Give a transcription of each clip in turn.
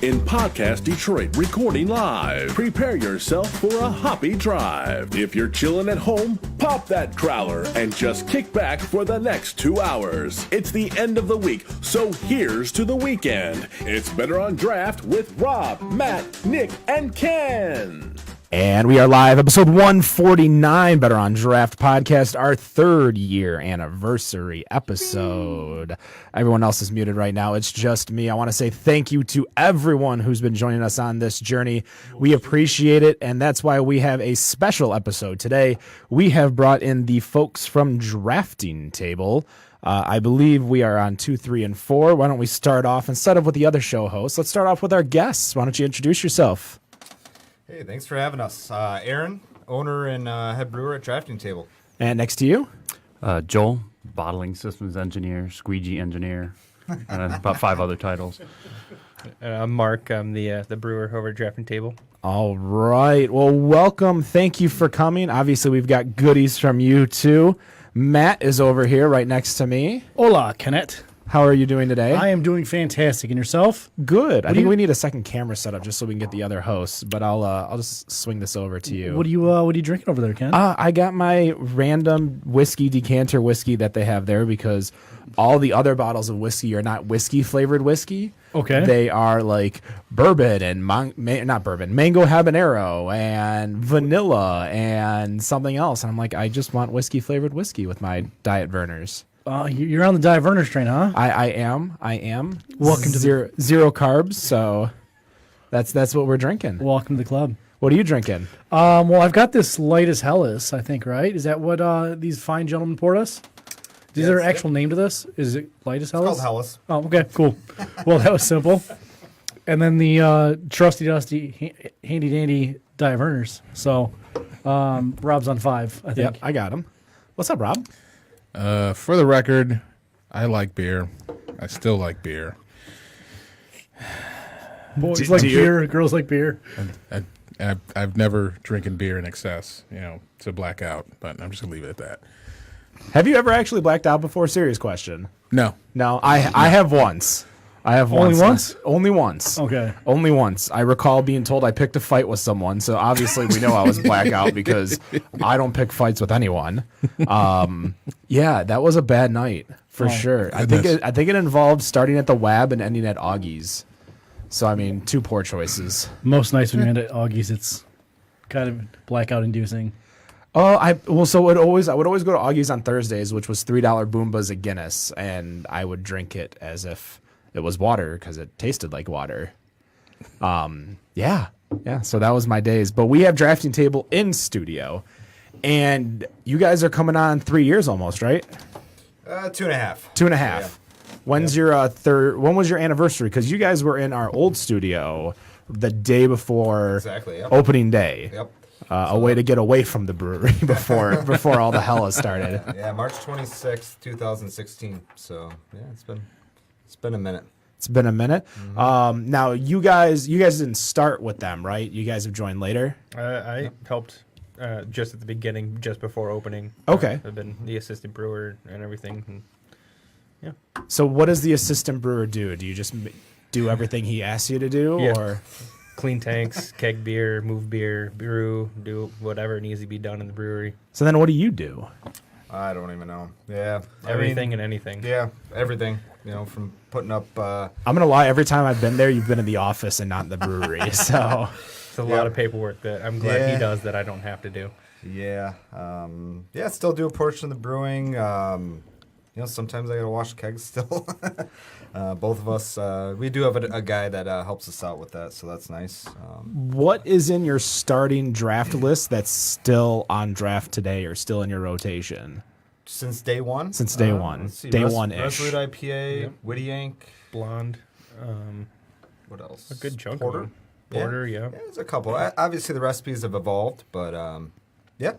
in podcast Detroit, recording live. Prepare yourself for a hoppy drive. If you're chilling at home, pop that growler and just kick back for the next 2 hours. It's the end of the week, so here's to the weekend. It's Better on Draft with Rob, Matt, Nick, and Ken. And we are live, episode 149, Better on Draft podcast, our 3rd year anniversary episode. Everyone else is muted right now. It's just me. I want to say thank you to everyone who's been joining us on this journey. We appreciate it, and that's why we have a special episode today. We have brought in the folks from Drafting Table. I believe we are on 2, 3, and 4. Why don't we start off, instead of with the other show hosts, let's start off with our guests. Why don't you introduce yourself? Hey, thanks for having us. Aaron, owner and head brewer at Drafting Table. And next to you? Joel, bottling systems engineer, squeegee engineer, and about 5 other titles. I'm Mark. I'm the brewer over at Drafting Table. All right. Well, welcome. Thank you for coming. Obviously, we've got goodies from you, too. Matt is over here right next to me. Hola, Kenneth. How are you doing today? I am doing fantastic. And yourself? Good. I think we need a second camera set up just so we can get the other hosts, but I'll just swing this over to you. What are you drinking over there, Ken? I got my random whiskey decanter whiskey that they have there because all the other bottles of whiskey are not whiskey flavored whiskey. Okay. They are like bourbon and not bourbon, mango habanero and vanilla and something else. And I'm like, I just want whiskey flavored whiskey with my Diet Vernors. You're on the Diverner's train, huh? I am. Welcome to zero carbs, so that's what we're drinking. Welcome to the club. What are you drinking? Well, I've got this Light as Hellas, I think, right? Is that what these fine gentlemen poured us? Is there an actual name to this? Is it Light as Hellas? It's called Hellas. Oh, okay, cool. Well, that was simple. And then the trusty dusty handy dandy Diverners. So Rob's on 5, I think. Yep, I got him. What's up, Rob? For the record, I like beer. I still like beer. Boys like beer, girls like beer. I've never drinking beer in excess, to black out, but I'm just going to leave it at that. Have you ever actually blacked out before? Serious question. No. I have once. Only once? Only once. Okay. Only once. I recall being told I picked a fight with someone, so obviously we know I was blackout because I don't pick fights with anyone. Yeah, that was a bad night for sure. I think it involved starting at the WAB and ending at Augie's. So I mean, 2 poor choices. Most nights when you end at Augie's, it's kind of blackout inducing. So I would always go to Augie's on Thursdays, which was $3 Boombas a Guinness, and I would drink it as if it was water because it tasted like water. Yeah. So that was my days. But we have Drafting Table in studio, and you guys are coming on 3 years almost, right? 2.5. 2.5. Yeah. When's your When was your anniversary? Because you guys were in our old studio the day before opening day. Yep. A way to get away from the brewery before all the hell started. Yeah, March 26th, 2016. So yeah, it's been a minute. It's been a minute. Mm-hmm. Now you guys didn't start with them, right? You guys have joined later. I helped just at the beginning, just before opening. Okay. I've been the assistant brewer and everything. And, yeah. So what does the assistant brewer do? Do you just do everything he asks you to do, Yeah. or Clean tanks, keg beer, move beer, brew, do whatever needs to be done in the brewery. so then what do you do? I don't even know. Yeah. Everything and anything. Yeah, everything. From putting up... I'm gonna lie. Every time I've been there, you've been in the office and not in the brewery. So It's a lot of paperwork that I'm glad he does that I don't have to do. Yeah. Still do a portion of the brewing. Sometimes I got to wash kegs still. Both of us, we do have a guy that helps us out with that, so that's nice. what is in your starting draft list that's still on draft today or still in your rotation? Since day one? Since day one. Let's see, Day one-ish. Resolute IPA, Witty Yank. Blonde. What else? A good chunk Porter. of them. Porter, yeah. Yeah, there's a couple. Obviously, the recipes have evolved, but yeah.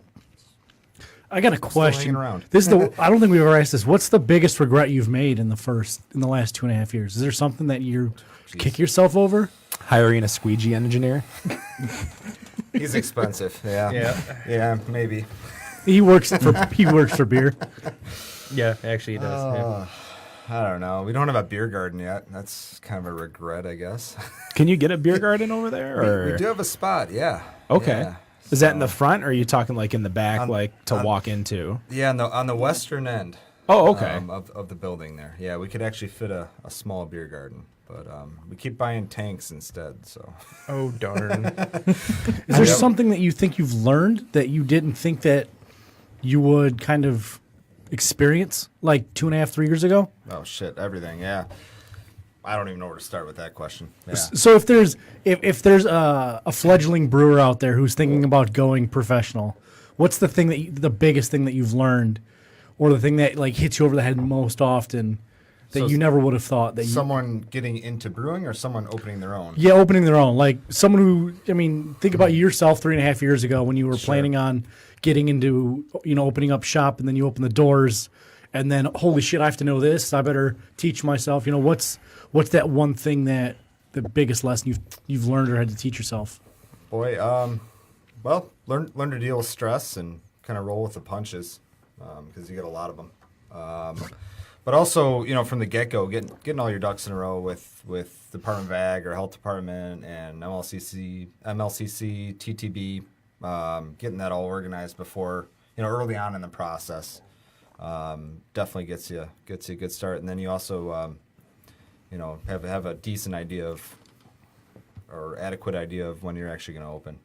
I got a hanging question. around. This is I don't think we've ever asked this. What's the biggest regret you've made in the last 2.5 years? Is there something that you kick yourself over? Hiring a squeegee engineer. He's expensive. Yeah. Yeah, maybe. He works for beer. Yeah, actually he does. I don't know. We don't have a beer garden yet. That's kind of a regret, I guess. Can you get a beer garden over there? Or? We do have a spot, yeah. Okay. Yeah. Is that in the front, or are you talking like in the back, to walk into? Yeah, on the western end. Oh, okay. Of the building there. Yeah, we could actually fit a small beer garden, but we keep buying tanks instead. So. Oh darn! Is there something that you think you've learned that you didn't think that you would kind of experience like 2.5, 3 years ago? Oh shit! Everything. Yeah. I don't even know where to start with that question. Yeah. So if there's a fledgling brewer out there who's thinking about going professional, what's the thing the biggest thing that you've learned, or the thing that like hits you over the head most often that you never would have thought that someone getting into brewing or someone opening their own? Yeah, opening their own. Like someone who, I mean, think about yourself 3.5 years ago when you were planning on getting into, opening up shop, and then you open the doors, and then holy shit, I have to know this. I better teach myself. What's that one thing that the biggest lesson you've learned or had to teach yourself? Boy, well, learn to deal with stress and kind of roll with the punches, because you get a lot of them. But also, from the get-go, getting all your ducks in a row with Department of Ag or Health Department and MLCC, TTB, getting that all organized before, early on in the process, definitely gets you a good start. And then you also, have a decent idea or adequate idea of when you're actually going to open.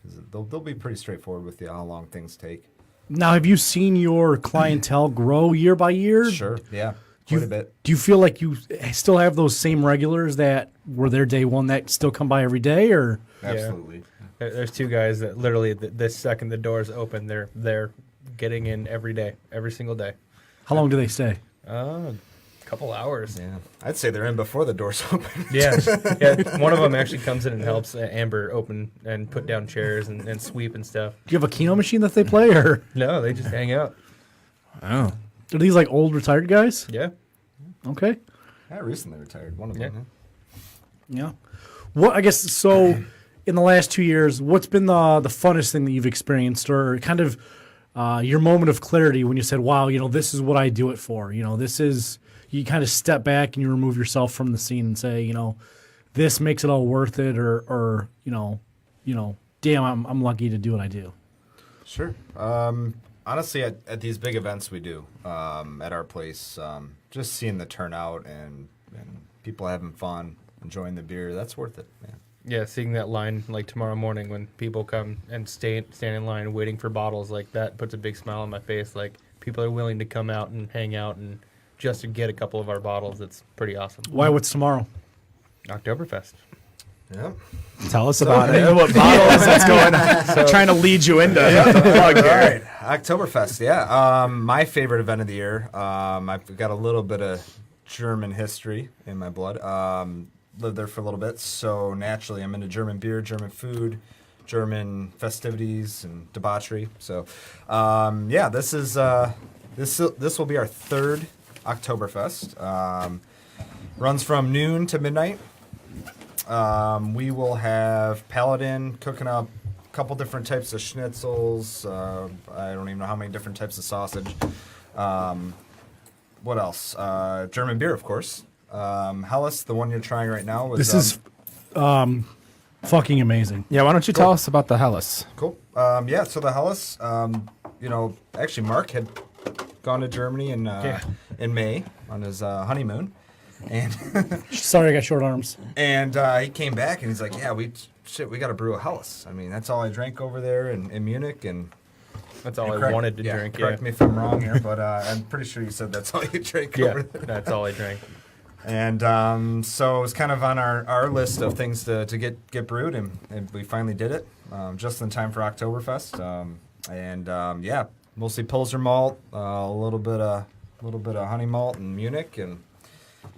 Because they'll be pretty straightforward with you how long things take. Now, have you seen your clientele grow year by year? Sure, yeah, quite a bit. Do you feel like you still have those same regulars that were there day one that still come by every day, or? Absolutely. Yeah. There's two guys that literally the second the doors open, they're getting in every day, every single day. How long do they stay? Couple hours. Yeah, I'd say they're in before the doors open. Yeah. One of them actually comes in and helps Amber open and put down chairs and sweep and stuff. Do you have a Keno machine that they play, or? No, they just hang out. Oh. Are these like old retired guys? Yeah. Okay. I recently retired. One of them. Yeah. What, I guess, so in the last 2 years, what's been the funnest thing that you've experienced, or kind of your moment of clarity when you said, wow, this is what I do it for. This is, you kind of step back and you remove yourself from the scene and say, this makes it all worth it, or damn, I'm lucky to do what I do. Sure. Honestly, at these big events we do at our place, just seeing the turnout and people having fun, enjoying the beer, that's worth it, man. Yeah, seeing that line like tomorrow morning when people come and stand in line waiting for bottles, like that puts a big smile on my face. Like people are willing to come out and hang out and just to get a couple of our bottles. It's pretty awesome. Why? What's tomorrow? Oktoberfest. Yeah. Tell us about it. What bottles that's going on? Trying to lead you into the plug here. All right, Oktoberfest. Yeah, my favorite event of the year. I've got a little bit of German history in my blood. Lived there for a little bit, so naturally I'm into German beer, German food, German festivities and debauchery. So, this is this will be our third Oktoberfest. Runs from noon to midnight. We will have Paladin cooking up a couple different types of schnitzels. I don't even know how many different types of sausage. What else? German beer, of course. Helles, the one you're trying right now. Was, this is fucking amazing. Yeah, why don't you tell us about the Helles? Cool. So the Helles, actually Mark had gone to Germany in May on his honeymoon. And sorry, I got short arms. And he came back and he's like, "Yeah, we got to brew a Helles. I mean, that's all I drank over there in Munich, and that's all I wanted to drink." Correct me if I'm wrong here, but I'm pretty sure you said that's all you drank over there. That's all I drank. And so it was kind of on our list of things to get brewed, and we finally did it just in time for Oktoberfest. Mostly Pilsner malt, a little bit of honey malt in Munich, and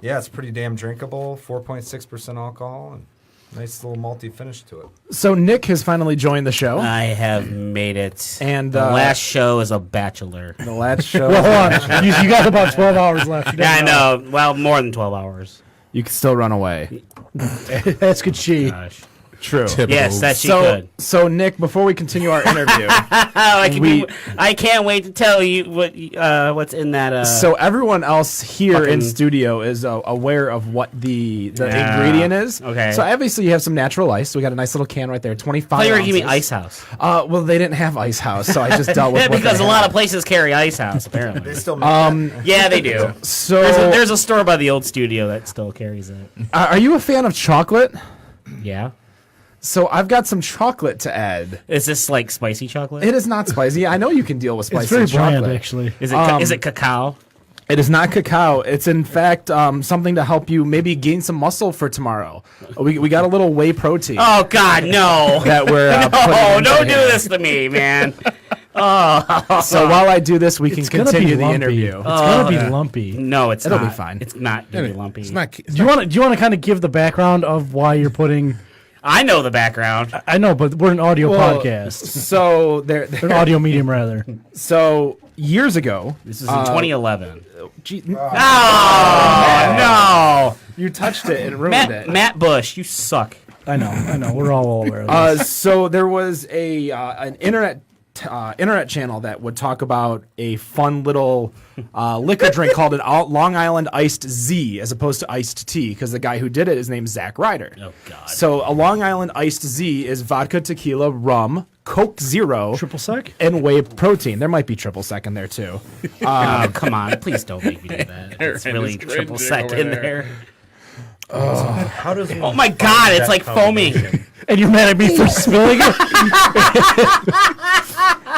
yeah, it's pretty damn drinkable. 4.6% alcohol, and nice little malty finish to it. So Nick has finally joined the show. I have made it. And the last show is a bachelor. The last show. Well, hold on. You got about 12 hours left. Yeah, I know. Well, more than 12 hours. You can still run away. That's good shit. Gosh. True. Typical. Yes, that she So, could. so Nick, before we continue our interview, I can't wait to tell you what's in that. so everyone else here in Fucking- studio is aware of what the ingredient is. Okay. So obviously you have some natural ice. We got a nice little can right there, 25 I thought you were giving me ounces. Ice House. Well, they didn't have Ice House, so I just dealt with Yeah, what because they a lot had. of places carry Ice House, They apparently. still make that. Yeah, they do. So There's a store by the old studio that still carries it. are you a fan of chocolate? Yeah. So I've got some chocolate to add. Is this like spicy chocolate? It is not spicy. I know you can deal with spicy It's very chocolate. bland, actually. Is it cacao? It is not cacao. It's in fact something to help you maybe gain some muscle for tomorrow. We got a little whey protein Oh God, no! that we're Oh, putting into don't do here. this to me, man. So while I do this, we can It's gonna continue be the lumpy. interview. It's gonna be lumpy. No, it's It'll not. be fine. It's not gonna be lumpy. It's not. Do you want to kind of give the background of why you're putting? I know the background. I know, but we're an audio Well, podcast, So an audio medium rather. so years ago, This is in 2011. gee, Oh you touched it and no, ruined it. Matt Bush, you suck. I know. We're all aware of this. So there was an internet channel that would talk about a fun little liquor drink called an Long Island Iced Z as opposed to iced tea because the guy who did it is named Zach Ryder. Oh God. So a Long Island Iced Z is vodka, tequila, rum, Coke Zero, Triple sec. and whey protein. There might be triple sec in there too. Oh, come on, please don't make me do that. It's Aaron really is triple cringing sec over in there. there. How does Oh my God, it's like foamy. And you're mad at me for spilling it?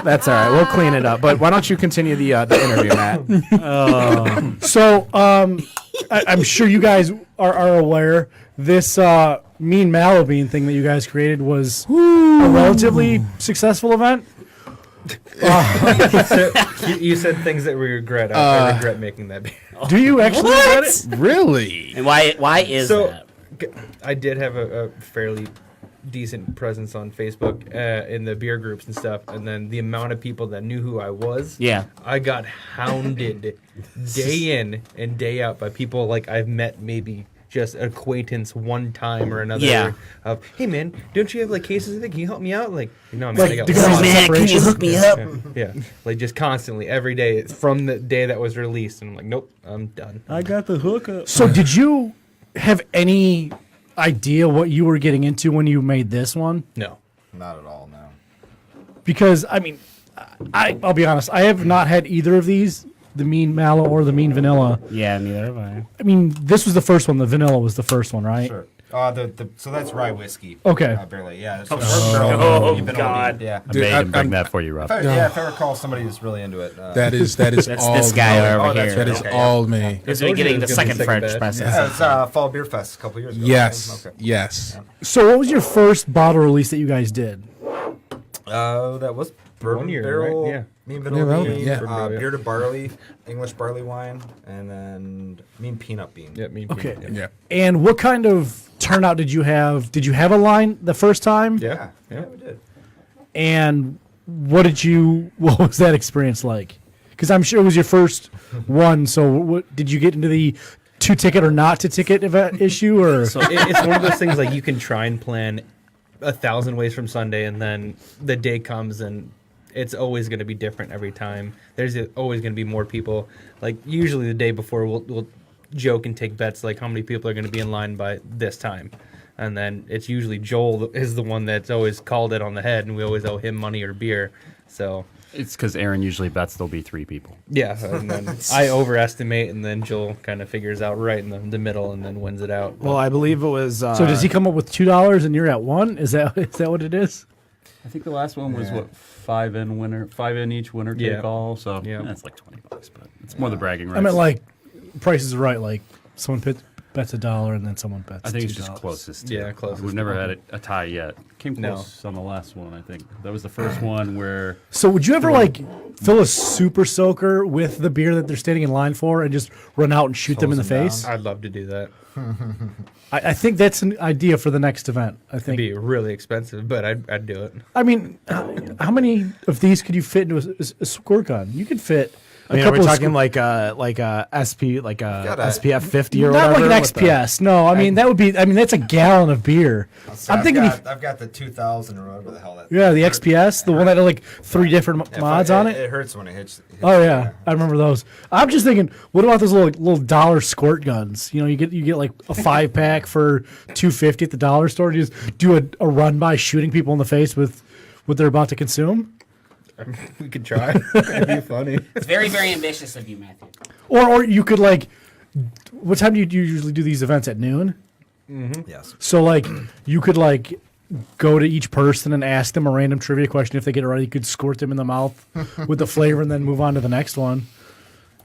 That's all right. We'll clean it up. But why don't you continue the interview, Matt? So, I'm sure you guys are aware this Mean Mallow Bean thing that you guys created was a relatively successful event. You said things that we regret. I regret making that beer. Do you actually regret it? Really? And why is So, that? I did have a fairly decent presence on Facebook in the beer groups and stuff, and then the amount of people that knew who I was, Yeah. I got hounded day in and day out by people like I've met maybe just an acquaintance one time or another. Yeah. Of, hey man, don't you have like cases of it? Can you help me out? Like, man, Like, I got do you guys- lost. Man, can you hook me up? Yeah, like just constantly every day from the day that was released, and I'm like, nope, I'm done. I got the hookup. So, did you have any idea what you were getting into when you made this one? No. Not at all, no. Because, I mean, I'll be honest, I have not had either of these, the Mean Mallow or the Mean Vanilla. Yeah, neither have I. I mean, this was the first one. The vanilla was the first one, right? Sure. So that's rye whiskey. Okay. Barely, yeah. Oh, God. Yeah. I Dude, made him bring I'm- that for you, Rob. If I recall somebody who's really into it. That is That's all this guy me. over that's here. That is Okay, all me. He's been getting the second French press. Yeah, it's Fall Beer Fest a couple years ago. Yes. Okay. Yes. So, what was your first bottle release that you guys did? That was bourbon 1 year, barrel. right? Yeah. Mean Yeah, vanilla that- bean, yeah. Bourbon barrel, yeah. bearded barley, English barley wine, and then mean peanut bean. Yeah, me. Okay. Yeah. And what kind of turnout did you have? Did you have a line the first time? Yeah. Yeah, we did. And what was that experience like? Because I'm sure it was your first one. So what, did you get into the to ticket or not to ticket event issue or? So it's one of those things like you can try and plan 1,000 ways from Sunday, and then the day comes and it's always going to be different every time. There's always going to be more people. Like usually the day before we'll joke and take bets like how many people are going to be in line by this time. And then it's usually Joel is the one that's always called it on the head, and we always owe him money or beer. So It's because Aaron usually bets there'll be 3 people. yeah, and then I overestimate, and then Joel kind of figures out right in the middle, and then wins it out. Well, I believe it was. So does he come up with $2 and you're at $1? Is that what it is? I think the last one was Yeah. what 5 in each winner take Yeah. all. So Yeah. that's like $20, but it's more the bragging rights. I meant like Price is Right. Like someone bets $1 and then someone bets. I think it's just $2. closest. To Yeah, it. closest. We've never had a tie yet. Came No. close on the last one, I think. That was the first one where So would you ever like fill a super soaker with the beer that they're standing in line for and just run out and shoot them in the Close them face? I'd love to do that. I think that's an idea for the next event. I It'd think. be really expensive, but I'd do it. I mean, how many of these could you fit into a squirt gun? You could fit I mean, are we couple of talking like a SP, like a Gotta- SPF 50 or Not whatever? like an with the- XPS. No, I mean that would be. I mean that's a gallon of beer. So I'm thinking. I've got the 2000 or whatever the hell that. Yeah, the XPS, the one that had like 3 different Yeah, mods on it. It hits when it hits. Oh yeah, I remember those. I'm just thinking, what about those little dollar squirt guns? You know, you get like a 5-pack for $2.50 at the dollar store. You just do a run by shooting people in the face with what they're about to consume. We could try. It'd be funny. It's very, very ambitious of you, Matthew. Or you could like, what time do you usually do these events at noon? Yes. So like you could like go to each person and ask them a random trivia question. If they get it right, you could squirt them in the mouth with the flavor and then move on to the next one.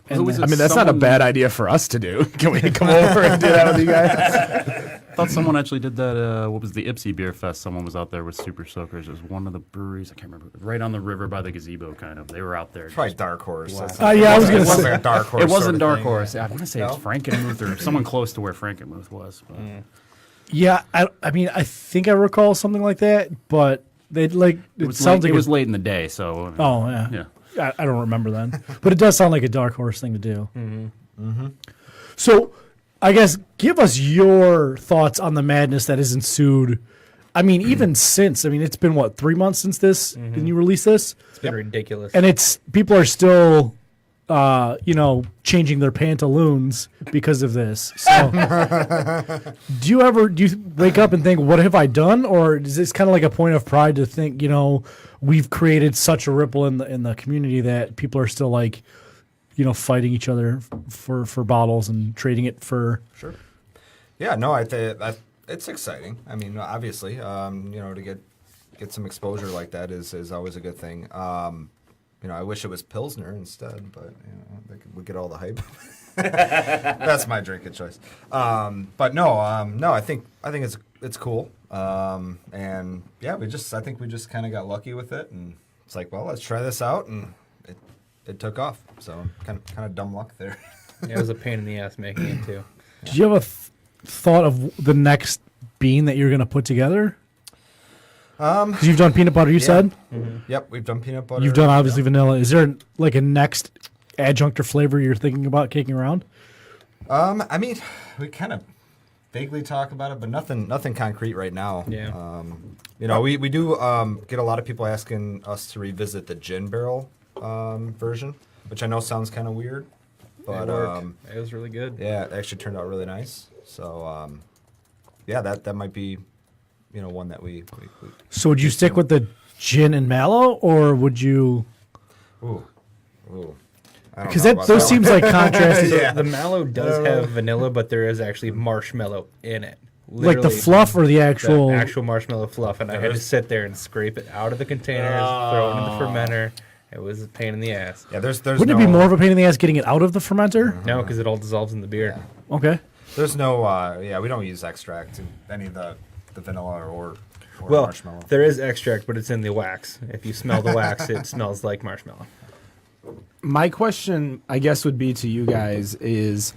And Who was then- I mean, that's not a bad idea for us to do. Can we come over and do that with you guys? I thought someone actually did that. What was the Ipsy Beer Fest? Someone was out there with Super Soakers. It was one of the breweries. I can't remember. Right on the river by the gazebo, kind of. They were out there. Probably Dark Horse. That's yeah, I was gonna it wasn't say- like a Dark Horse. It wasn't sort of Dark thing. Horse. I want to say No? it's Frankenmuth or someone close to where Frankenmuth was. But. Yeah, I mean, I think I recall something like that, but they like it, sounds like it was late in the day, so. Oh yeah, Yeah. I don't remember then, but it does sound like a dark horse thing to do. So, I guess give us your thoughts on the madness that has ensued. I mean, even since it's been what 3 months since this, and you released this, It's been ridiculous. and it's people are still, changing their pantaloons because of this. So, do you wake up and think, what have I done, or is this kind of like a point of pride to think, we've created such a ripple in the community that people are still like, fighting each other for bottles and trading it for. Sure. Yeah, no, I think it's exciting. I mean, obviously, to get some exposure like that is always a good thing. I wish it was Pilsner instead, but we get all the hype. That's my drink of choice. But no, I think it's cool. And yeah, I think we just kind of got lucky with it, and it's like, well, let's try this out, and it took off. So kind of dumb luck there. It was a pain in the ass making it too. Do you have a thought of the next bean that you're going to put together? 'Cause you've done peanut butter, you said? Yep, we've done peanut butter. You've done obviously vanilla. Is there like a next adjunct or flavor you're thinking about kicking around? I mean, we kind of vaguely talk about it, but nothing concrete right now. Yeah. We do get a lot of people asking us to revisit the gin barrel version, which I know sounds kind of weird, but It worked. It was really good. yeah, it actually turned out really nice. So yeah, that might be one that we So would you stick with the gin and mallow, or would you? ooh. I don't Because know that about those that seems like contrasted. Yeah. The Mallow does have vanilla, but there is actually marshmallow in it. Like the Literally, fluff or the the actual. actual marshmallow fluff, and I had to sit there and scrape it out of the containers, throw it in the fermenter. It was a pain in the ass. Yeah, there's Wouldn't it be more of a pain in the ass getting it out of the fermenter? No, because it all dissolves in the beer. Okay. There's no we don't use extract in any of the vanilla or Well, marshmallow. there is extract, but it's in the wax. If you smell the wax, it smells like marshmallow. My question, I guess, would be to you guys is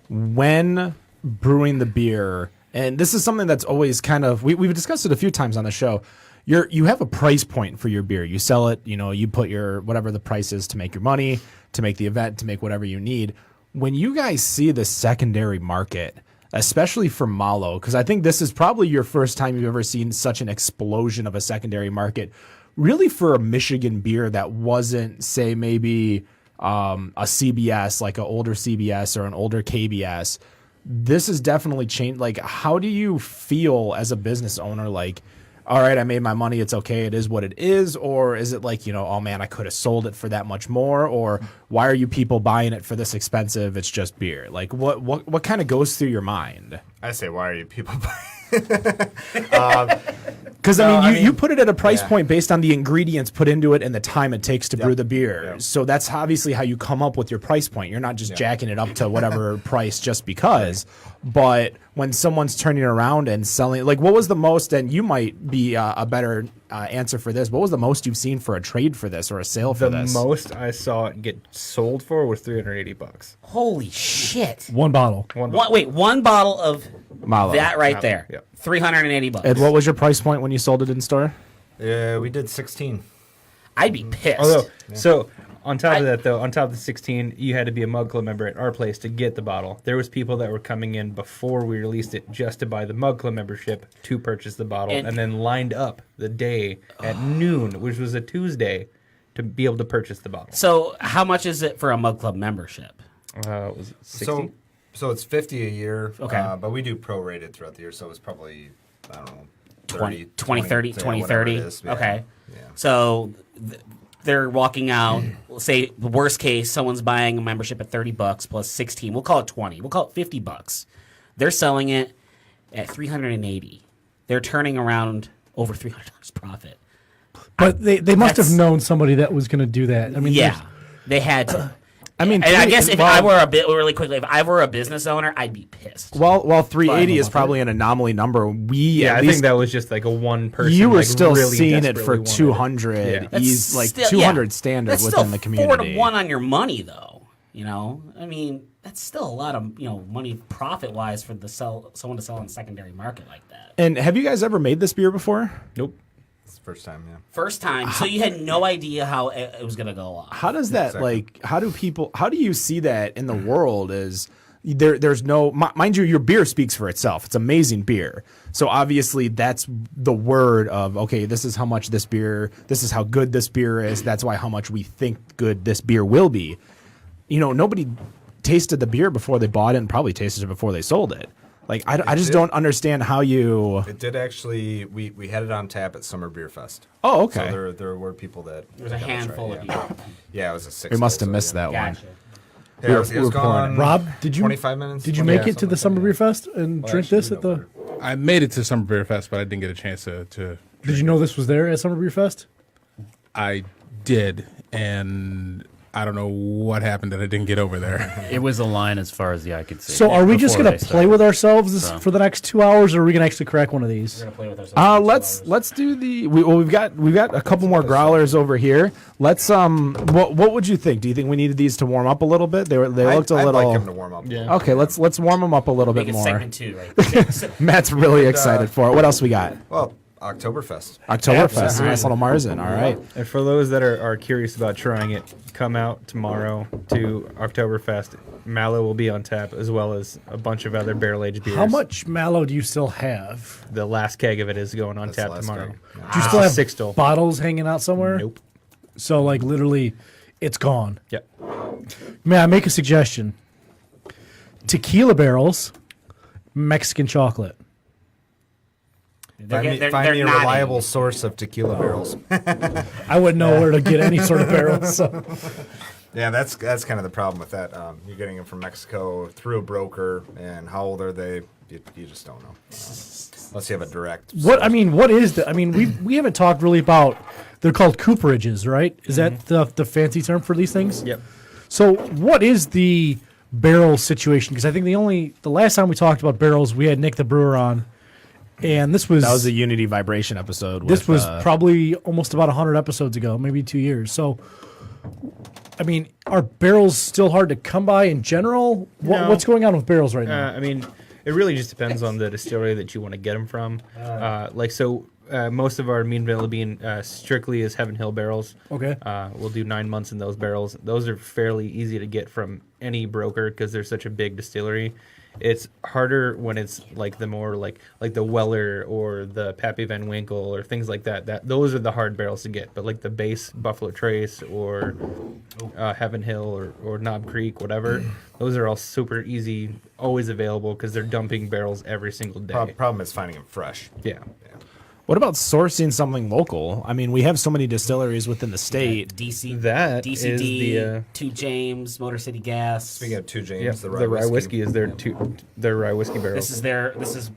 when brewing the beer, and this is something that's always kind of, we've discussed it a few times on the show. You have a price point for your beer. You sell it, you put your, whatever the price is to make your money, to make the event, to make whatever you need. When you guys see the secondary market, especially for Mallow, because I think this is probably your first time you've ever seen such an explosion of a secondary market, really for a Michigan beer that wasn't, say, maybe a CBS, like an older CBS or an older KBS. This has definitely changed. Like, how do you feel as a business owner? Like, all right, I made my money. It's okay. It is what it is. Or is it like, oh man, I could have sold it for that much more? Or why are you people buying it for this expensive? It's just beer. Like, what kind of goes through your mind? I say, why are you people buying? Because you put it at a price yeah. point based on the ingredients put into it and the time it takes to brew the beer. Yep. So that's obviously how you come up with your price point. You're not just jacking it up to whatever price just because. But when someone's turning around and selling, like, what was the most? And you might be a better answer for this. What was the most you've seen for a trade for this or a sale for The this? most I saw it get sold for was $380. Holy shit! One bottle. One One bottle of Mallow. that right there. Yep. $380. And what was your price point when you sold it in store? Yeah, we did 16. I'd be pissed. Although, so On top of that, though, on top of the 16, you had to be a Mug Club member at our place to get the bottle. There was people that were coming in before we released it just to buy the Mug Club membership to purchase the bottle, and then lined up the day at noon, which was a Tuesday, to be able to purchase the bottle. So how much is it for a Mug Club membership? Was it 60? So it's 50 a year. Okay. But we do prorated throughout the year, so it's probably, I don't know, 20, 30. whatever it is. Yeah. Okay. Yeah. So they're walking out. Let's say the worst case, someone's buying a membership at $30 plus 16. We'll call it 20. We'll call it $50. They're selling it at $380. They're turning around over $300 profit. But they must have known somebody that was going to do that. I mean, Yeah, they had to. I mean, And I guess if I were if I were a business owner, I'd be pissed. while 380 is probably an anomaly number, I think that was just like a one person. you were like, still really seeing it for desperately wanted 200. Yeah. He's like still- 200 standard that's within still the community. 4 to 1 on your money, though. You know, I mean, that's still a lot of money profit wise for someone to sell on the secondary market like that. And have you guys ever made this beer before? Nope. It's the first time, yeah. First time, so you had no idea how it was gonna go off. How does that how do you see that in the world? Is there's no mind you, your beer speaks for itself. It's amazing beer. So obviously that's the word of, okay, this is how much this is how good this beer is. That's why how much we think good this beer will be. Nobody tasted the beer before they bought it and probably tasted it before they sold it. Like, I just don't understand how you... It did actually, we had it on tap at Summer Beer Fest. Oh, okay. So there were people that... There was a handful of beer. Yeah, it was a 6. We must have missed that one. Gotcha. Yeah, it was gone. Rob, did you 25 minutes? Did you make it to the Summer Beer Fest and drink this at the? I made it to Summer Beer Fest, but I didn't get a chance to Did you know this was there at Summer Beer Fest? I did, and I don't know what happened that I didn't get over there. It was a line as far as the eye could see. So are we just before gonna they play started. with ourselves So. for the next 2 hours, or are we gonna actually crack one of these? We're gonna play with ourselves. Let's do the. We've got a couple more growlers over here. Let's What would you think? Do you think we needed these to warm up a little bit? They looked a I'd little. like him to warm up. Yeah. Okay, let's warm them up a little Make bit it more. segment 2, right? Matt's really excited for it. What else we got? Well, Oktoberfest. Oktoberfest, nice little Marzen. All right. And for those that are curious about trying it, come out tomorrow to Oktoberfest. Mallow will be on tap, as well as a bunch of other barrel-aged beers. How much Mallow do you still have? The last keg of it is going on That's the tap last tomorrow. keg. Yeah. Do you still have 6 still. bottles hanging out somewhere? Nope. So like literally, it's gone. Yep. May I make a suggestion? Tequila barrels, Mexican chocolate. Find me a not reliable in. source of tequila barrels. I wouldn't know where to get any sort of barrels. So. Yeah, that's kind of the problem with that. You're getting them from Mexico through a broker, and how old are they? You just don't know. Unless you have a direct. What is the? I mean, we haven't talked really about. They're called cooperages, right? Is that the fancy term for these things? Yep. So, what is the barrel situation? Because I think the last time we talked about barrels, we had Nick the Brewer on, and this was That was a Unity Vibration episode. this with, was probably almost about 100 episodes ago, maybe 2 years. So, I mean, are barrels still hard to come by in general? No. What's going on with barrels right now? I mean, it really just depends on the distillery that you want to get them from. Most of our Mean Vanilla Bean strictly is Heaven Hill barrels. Okay. We'll do 9 months in those barrels. Those are fairly easy to get from any broker because they're such a big distillery. It's harder when it's like the more like the Weller or the Pappy Van Winkle or things like that. Those are the hard barrels to get. But like the base Buffalo Trace or Heaven Hill or Knob Creek, whatever, those are all super easy, always available because they're dumping barrels every single day. Problem is finding them fresh. Yeah. What about sourcing something local? I mean, we have so many distilleries within the state. DC, That DCD, is the, 2 James, Motor City Gas. Speaking of 2 James, Yeah, the rye whiskey is their rye whiskey barrels. This is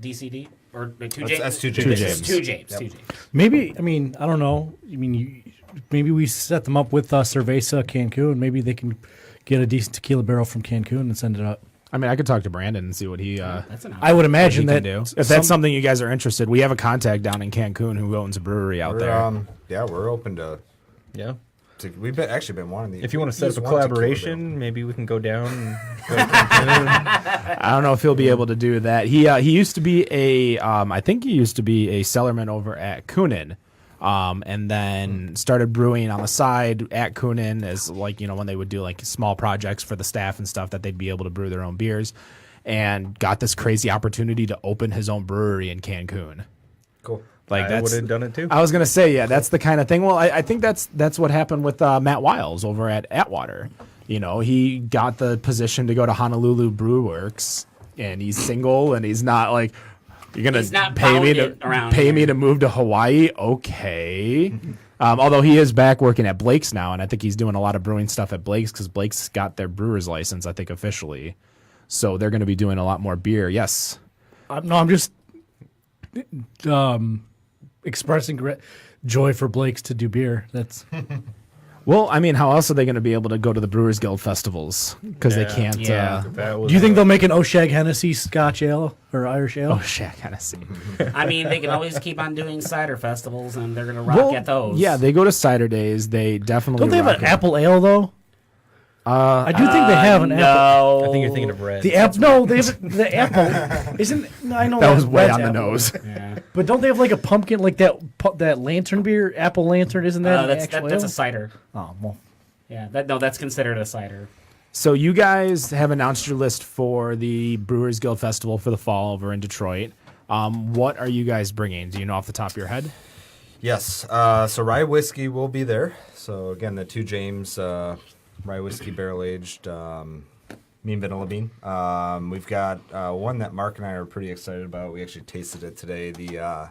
DCD or 2 James. That's 2 Two James. James. 2 James. Yep. 2 James. Maybe, I mean, I don't know. I mean, maybe we set them up with Cerveza Cancun. Maybe they can get a decent tequila barrel from Cancun and send it up. I mean, I could talk to Brandon and see what he That's an I would what he imagine can that do. If that's something you guys are interested, we have a contact down in Cancun who owns a brewery out there. We're open to. Yeah. We've actually been wanting the. If you want to set up a collaboration, maybe we can go down and go to Cancun. I don't know if he'll be able to do that. He used to be I think he used to be a cellarman over at Kunin. and then started brewing on the side at Kunin as like, when they would do like small projects for the staff and stuff that they'd be able to brew their own beers, and got this crazy opportunity to open his own brewery in Cancun. Cool. Like I would have done it too. I was gonna say, yeah, that's the kind of thing. Well, I think that's what happened with Matt Wiles over at Atwater. He got the position to go to Honolulu Brew Works, and he's single, and he's not like, you're gonna He's not pay me bouncing to move to Hawaii, okay? Although he is back working at Blake's now, and I think he's doing a lot of brewing stuff at Blake's because Blake's got their brewer's license, I think, officially. So they're going to be doing a lot more beer. Yes. No, I'm just expressing joy for Blake's to do beer. That's Well, I mean, how else are they going to be able to go to the Brewers Guild festivals? Because they can't. Yeah. Do you think they'll make an Oshag Hennessy Scotch ale or Irish ale? Shaq Hennessy. I mean, they can always keep on doing cider festivals, and they're going to rock at those. Yeah, they go to cider days. They definitely Don't they have rock an it. apple ale though? I do think they have an apple. No. I think you're thinking of red. The apple? No, they have the apple. Isn't I know That was way red's on the apple. nose. Yeah. But don't they have like a pumpkin, like that lantern beer, apple lantern? Isn't that an actual that's ale? a cider. Oh well. Yeah, that's considered a cider. So you guys have announced your list for the Brewers Guild Festival for the fall over in Detroit. What are you guys bringing? Do you know off the top of your head? Yes. So rye whiskey will be there. So again, the 2 James rye whiskey barrel aged mean vanilla bean. We've got one that Mark and I are pretty excited about. We actually tasted it today. The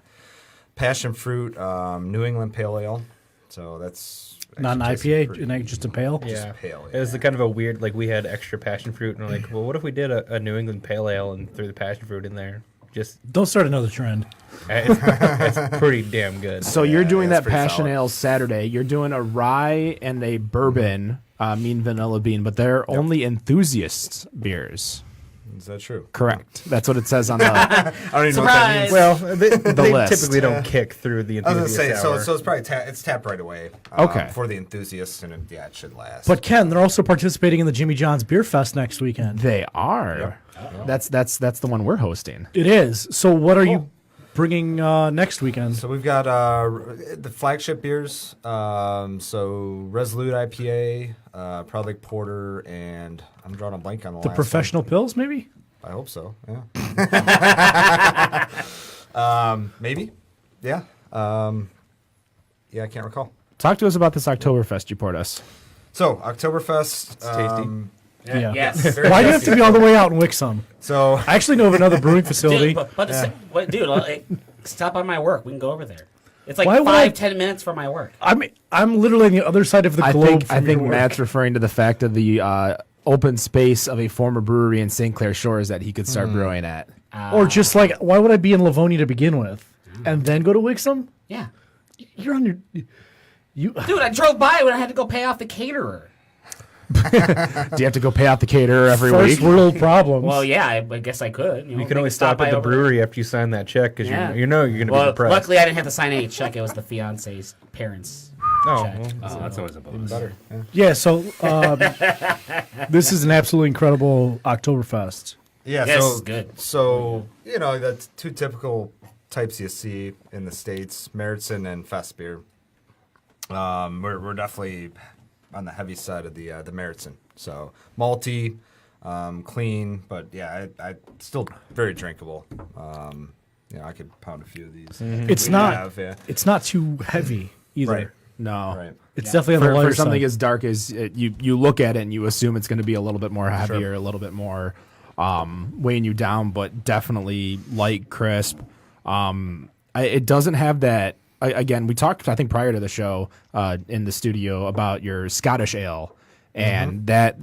passion fruit New England Pale Ale. So that's Not an actually IPA, tasted and just a pale. Yeah. pale, It was yeah. kind of a weird, like we had extra passion fruit, and we're like, well, what if we did a New England Pale Ale and threw the passion fruit in there? Just Don't start another trend. it's pretty damn good. So you're doing that's that pretty Passion solid. Ale Saturday. You're doing a rye and a bourbon mean vanilla bean, but they're only enthusiasts beers. Is that true? Correct. That's what it says on the. I don't even know what that means. Well, they list. typically don't kick through the I was enthusiast gonna say, hour. so it's probably it's tapped right away. Okay. For the enthusiasts, and it should last. But Ken, they're also participating in the Jimmy John's Beer Fest next weekend. They are. That's the one we're hosting. It is. So what are you bringing next weekend? So we've got the flagship beers. So Resolute IPA, Proud Lake Porter, and I'm drawing a blank on the last Professional Pills, maybe? one. I hope so. Yeah. Maybe. Yeah. Yeah, I can't recall. Talk to us about this Oktoberfest you poured us. So Oktoberfest. tasty. Yeah. Yes. very Why do you have tasty. to be all the way out in Wixom? So I actually know of another brewing facility. Dude, stop by my work. We can go over there. It's like Why would I- 5-10 minutes from my work. I'm literally on the other side of the I globe. think from your work. Matt's referring to the fact of the open space of a former brewery in St. Clair Shores that he could start brewing at. Or just like, why would I be in Livonia to begin with, and then go to Wixom? Yeah. You're on your. You. Dude, I drove by when I had to go pay off the caterer. Do you have to go pay out the caterer every First week? world problems. Well, yeah, I guess I could. You can always stop at the brewery after you sign that check because Yeah. you know you're going to be Well, depressed. luckily I didn't have to sign any check. It was the fiance's parents. oh, check. well, That's always a bonus. better. Yeah. Yeah. So this is an absolutely incredible Oktoberfest. Yeah, Yes, so good. So that's 2 typical types you see in the States: Meritzen and Fest beer. We're definitely on the heavy side of the Meritzen. So malty, clean, but yeah, I still very drinkable. I could pound a few of these. It's We not. have, yeah. It's not too heavy either. Right. No. Right. It's definitely on the For lighter something side. as dark as you look at it and you assume it's going to be a little bit more heavier, a little bit more weighing you down, but definitely light, crisp. It doesn't have that. Again, we talked, I think, prior to the show in the studio about your Scottish ale, and that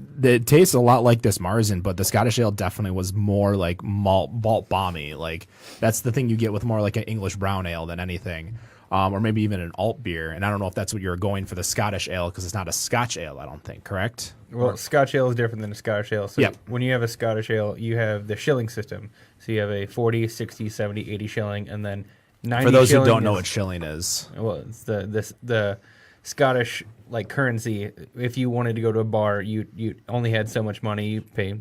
tastes a lot like this Marzen, but the Scottish ale definitely was more like malt balmy. Like that's the thing you get with more like an English brown ale than anything. Or maybe even an alt beer, and I don't know if that's what you're going for the Scottish ale because it's not a Scotch ale. I don't think, correct? Well, Scotch ale is different than a Scottish ale. So Yep. when you have a Scottish ale, you have the shilling system. So you have a 40, 60, 70, 80 shilling, and then 90 For those who shilling don't know is- what shilling is, Well, it's the Scottish like currency. If you wanted to go to a bar, you only had so much money. You pay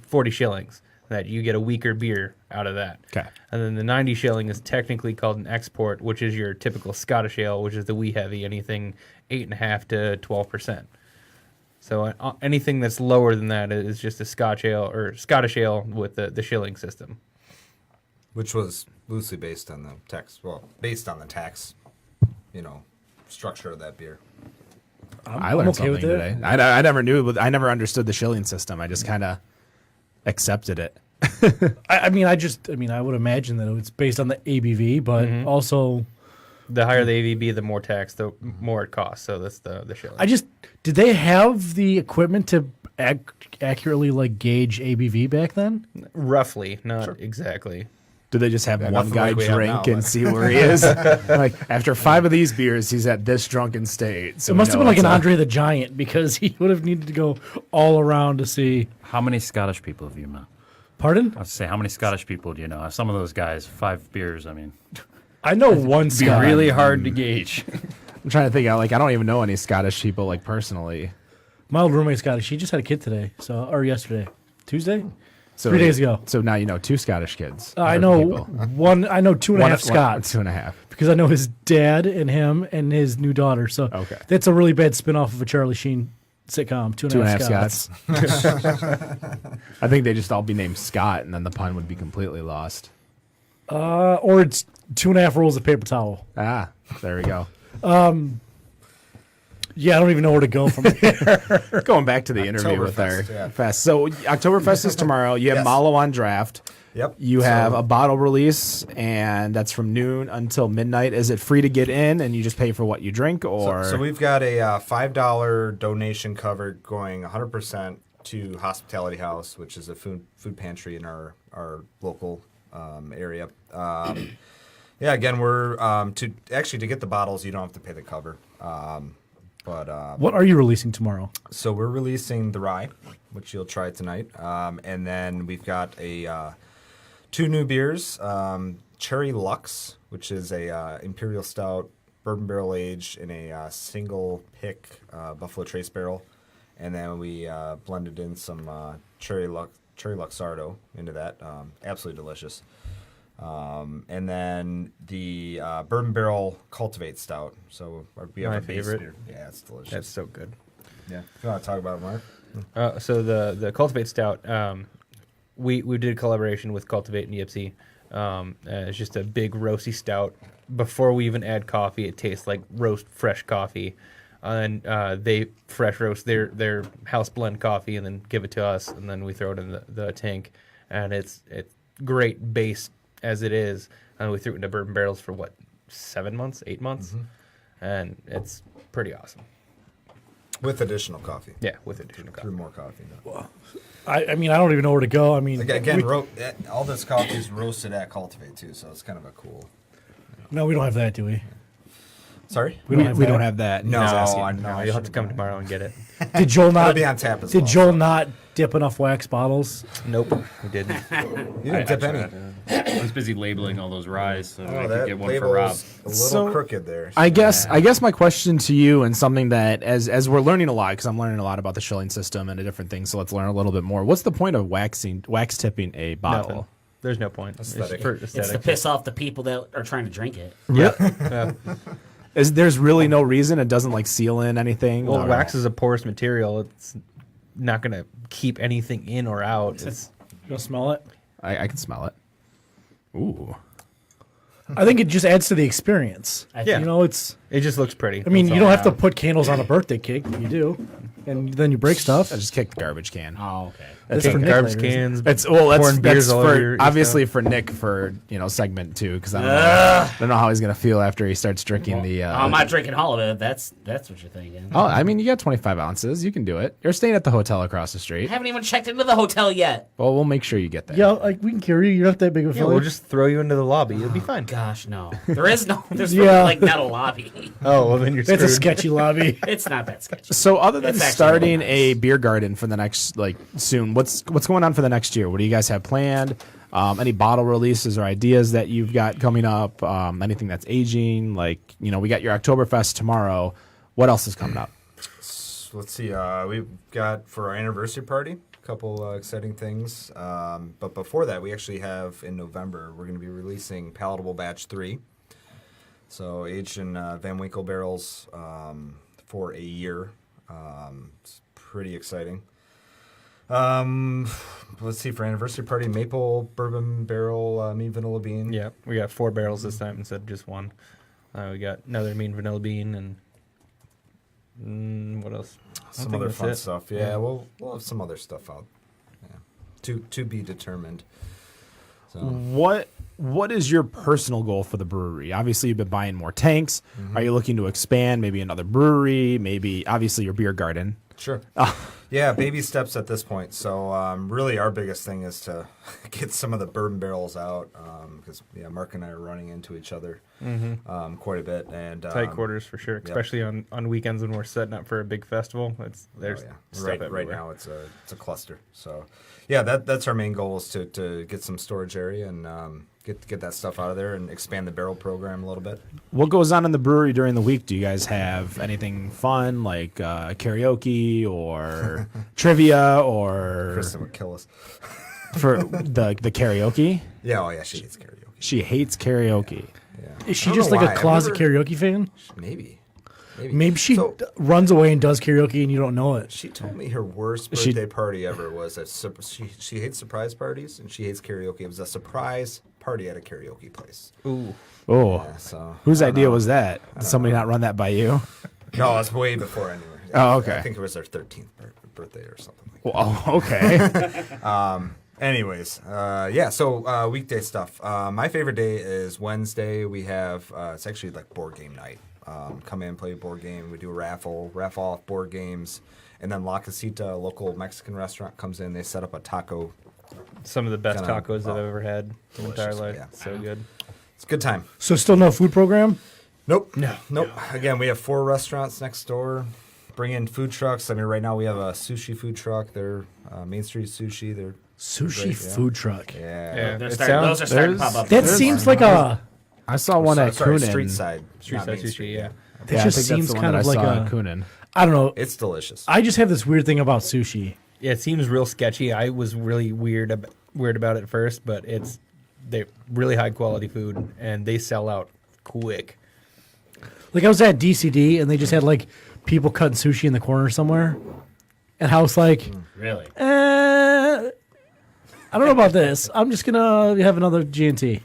40 shillings. that you get a weaker beer out of that. Okay. And then the 90 shilling is technically called an export, which is your typical Scottish ale, which is the wee heavy, anything 8.5 to 12%. So anything that's lower than that is just a Scotch ale or Scottish ale with the shilling system. Which was loosely based on the tax. Well, based on the tax, structure of that beer. I learned okay with something it. today. I never knew. I never understood the shilling system. I just kind of accepted it. I would imagine that it's based on the ABV, but also The higher the AVB, the more tax, the more it costs. So that's the shilling. did they have the equipment to accurately like gauge ABV back then? Roughly, not exactly. Do they just have one nothing guy like we have drink now, and but- see where he is? Like after 5 of these beers, he's at this drunken state. So It must have been like an Andre the Giant because he would have needed to go all around to see. How many Scottish people have you met? Pardon? I was say, how many Scottish people do you know? Some of those guys, 5 beers. I mean, I know one be Scot. really hard to gauge. I'm trying to think. I don't even know any Scottish people like personally. My old roommate's Scottish. She just had a kid today, or yesterday, Tuesday. So 3 days ago. So now you know 2 Scottish kids. I or know people. one. I know 2.5 Scots 2.5. because I know his dad and him and his new daughter. So Okay. that's a really bad spin-off of a Charlie Sheen sitcom. 2.5 Scots. I think they just all be named Scott, and then the pun would be completely lost. Or it's 2.5 rolls of paper towel. Ah, there we go. Yeah, I don't even know where to go from here. Going back to the interview with our Oktoberfest, yeah. fest. So Oktoberfest is tomorrow. You have Yes. Mallow on draft. Yep. You have So- a bottle release, and that's from noon until midnight. Is it free to get in, and you just pay for what you drink, or So we've got a $5 donation cover going 100% to Hospitality House, which is a food pantry in our local area. Again, we're to get the bottles, you don't have to pay the cover. What are you releasing tomorrow? So we're releasing the rye, which you'll try tonight, and then we've got a 2 new beers, Cherry Lux, which is a imperial stout, bourbon barrel aged in a single pick Buffalo Trace barrel, and then we blended in some Cherry Luxardo into that, absolutely delicious. And then the bourbon barrel cultivate stout. So we have My a base favorite. beer. Yeah, it's delicious. That's so good. Yeah. You want to talk about it, Mark? So the Cultivate Stout, we did a collaboration with Cultivate and Yipsy. It's just a big roasty stout. Before we even add coffee, it tastes like fresh coffee. And they fresh roast their house blend coffee and then give it to us, and then we throw it in the tank. And it's great base as it is. And we threw it into bourbon barrels for 7 months, 8 months, and it's pretty awesome. With additional coffee. Yeah, with additional Through coffee. more coffee. No. I mean, I don't even know where to go. I mean, Again, all this coffee is roasted at Cultivate too, so it's kind of a cool. no, we don't have that, do we? Sorry. we don't have that? No, He's asking. I No, you'll have to come tomorrow and get it. Did Joel It'll not? be on tap as Did well, Joel so. not dip enough wax bottles? Nope, we didn't. You didn't tip any. I was busy labeling all those ryes, so I could get one for label's Rob. a little So, crooked there. I guess my question to you, and something that as we're learning a lot, because I'm learning a lot about the shilling system and the different things, so let's learn a little bit more. What's the point of wax tipping a bottle? Nothing. There's no point. It's Aesthetic. for It's to aesthetic. piss off the people that are trying to drink it. There's really no reason it doesn't like seal in anything. Well, or- wax is a porous material. It's not going to keep anything in or out. It's You'll smell it. I can smell it. Ooh. I think it just adds to the experience. Yeah. You know, it just looks pretty. I mean, That's you all. don't have to put candles on a birthday cake. You do, and then you break stuff. I just kicked the garbage can. Oh, okay. That's Taking for Nick garbage later, isn't it? cans. That's pouring beers all over for your obviously stuff. for Nick for segment 2, because I don't know how he's gonna feel after he starts drinking the. I'm not drinking all of it. That's what you're thinking. Oh, I mean, you got 25 ounces. You can do it. You're staying at the hotel across the I street. haven't even checked into the hotel yet. Well, we'll make sure you get there. Yeah, like we can carry you. You're not that big of a Yeah, fella. we'll just throw you into the lobby. You'll be fine. Gosh, no. There's Yeah. like not a lobby. Oh, well, then you're That's a screwed. sketchy lobby. It's not that sketchy. So, other than That's actually starting really a nice. beer garden for the next soon, what's going on for the next year? What do you guys have planned? Any bottle releases or ideas that you've got coming up? Anything that's aging? We got your Oktoberfest tomorrow. What else is coming up? Let's see. We've got for our anniversary party couple exciting things. But before that, we actually have in November, we're going to be releasing Palatable Batch 3. So aged in Van Winkle barrels for a year. It's pretty exciting. Let's see, for anniversary party, maple bourbon barrel mean vanilla bean. Yeah, we got 4 barrels this time instead of just one. We got another mean vanilla bean and what else? Some other fun stuff. Yeah, we'll have some other stuff out. Yeah, to be determined. So. What is your personal goal for the brewery? Obviously, you've been buying more tanks. Are you looking to expand? Maybe another brewery? Maybe obviously your beer garden. Sure. Yeah, baby steps at this point. So really our biggest thing is to get some of the bourbon barrels out because Mark and I are running into each other quite a bit. And tight quarters for sure, especially on weekends when we're setting up for a big festival. There's stuff right now it's a cluster. So yeah, that's our main goal is to get some storage area and get that stuff out of there and expand the barrel program a little bit. What goes on in the brewery during the week? Do you guys have anything fun like karaoke or trivia or Kristen would kill us. for the karaoke? Yeah, she hates karaoke. She hates karaoke. Yeah. Is she I don't just know like why. a I've closet never- karaoke fan? Maybe. Maybe she So- runs away and does karaoke and you don't know it. She told me her worst She- birthday party ever was she hates surprise parties and she hates karaoke. It was a surprise party at a karaoke place. Ooh. Oh, Yeah, so whose I don't idea know. was that? Did somebody not run that by you? No, it was way before anyway. Oh, okay. I think it was their 13th birthday or something like that. Oh, okay. Anyways, so weekday stuff. My favorite day is Wednesday. We have, it's actually like board game night. Come in, play a board game. We do a raffle off board games. And then La Casita, a local Mexican restaurant, comes in. They set up a taco. Some of the best Kinda- tacos I've ever had in my entire delicious, life. yeah. So good. It's a good time. So still no food program? Nope. Nope. Again, we have 4 restaurants next door. Bring in food trucks. I mean, right now we have a sushi food truck. They're Main Street Sushi. They're Sushi great, yeah. food truck. Yeah. Those It are sounds- starting to pop up. That seems like a. I saw one at Sorry, Kunin. Street side. Street not side Main sushi, Street, yeah. That Yeah, I just think that's seems the one kind that of I like saw at a. Kunin. I don't know. It's delicious. I just have this weird thing about sushi. Yeah, it seems real sketchy. I was really weird about it at first, but they really high quality food and they sell out quick. Like I was at DCD and they just had like people cutting sushi in the corner somewhere, and I was like, Really? I don't know about this. I'm just gonna have another G&T.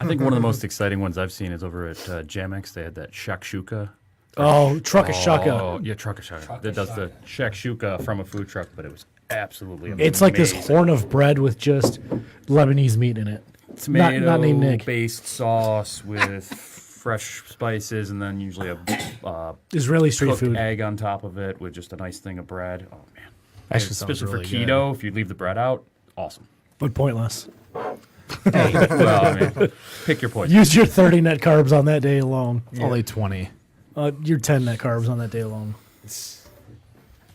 I think one of the most exciting ones I've seen is over at Jamex. They had that shakshuka. Oh, truck of shaka. Oh, yeah, truck of shaka. That does the shakshuka from a food truck, but it was absolutely amazing. It's like this horn of bread with just Lebanese meat in it. Not named Nick. Tomato-based sauce with fresh spices, and then usually a Israeli street cooked food. egg on top of it with just a nice thing of bread. Oh man, Actually, sounds especially really for good. keto, if you leave the bread out, awesome. But pointless. Well, I mean, pick your poison. Use your 30 net carbs on that day alone. Only 20. Your 10 net carbs on that day alone.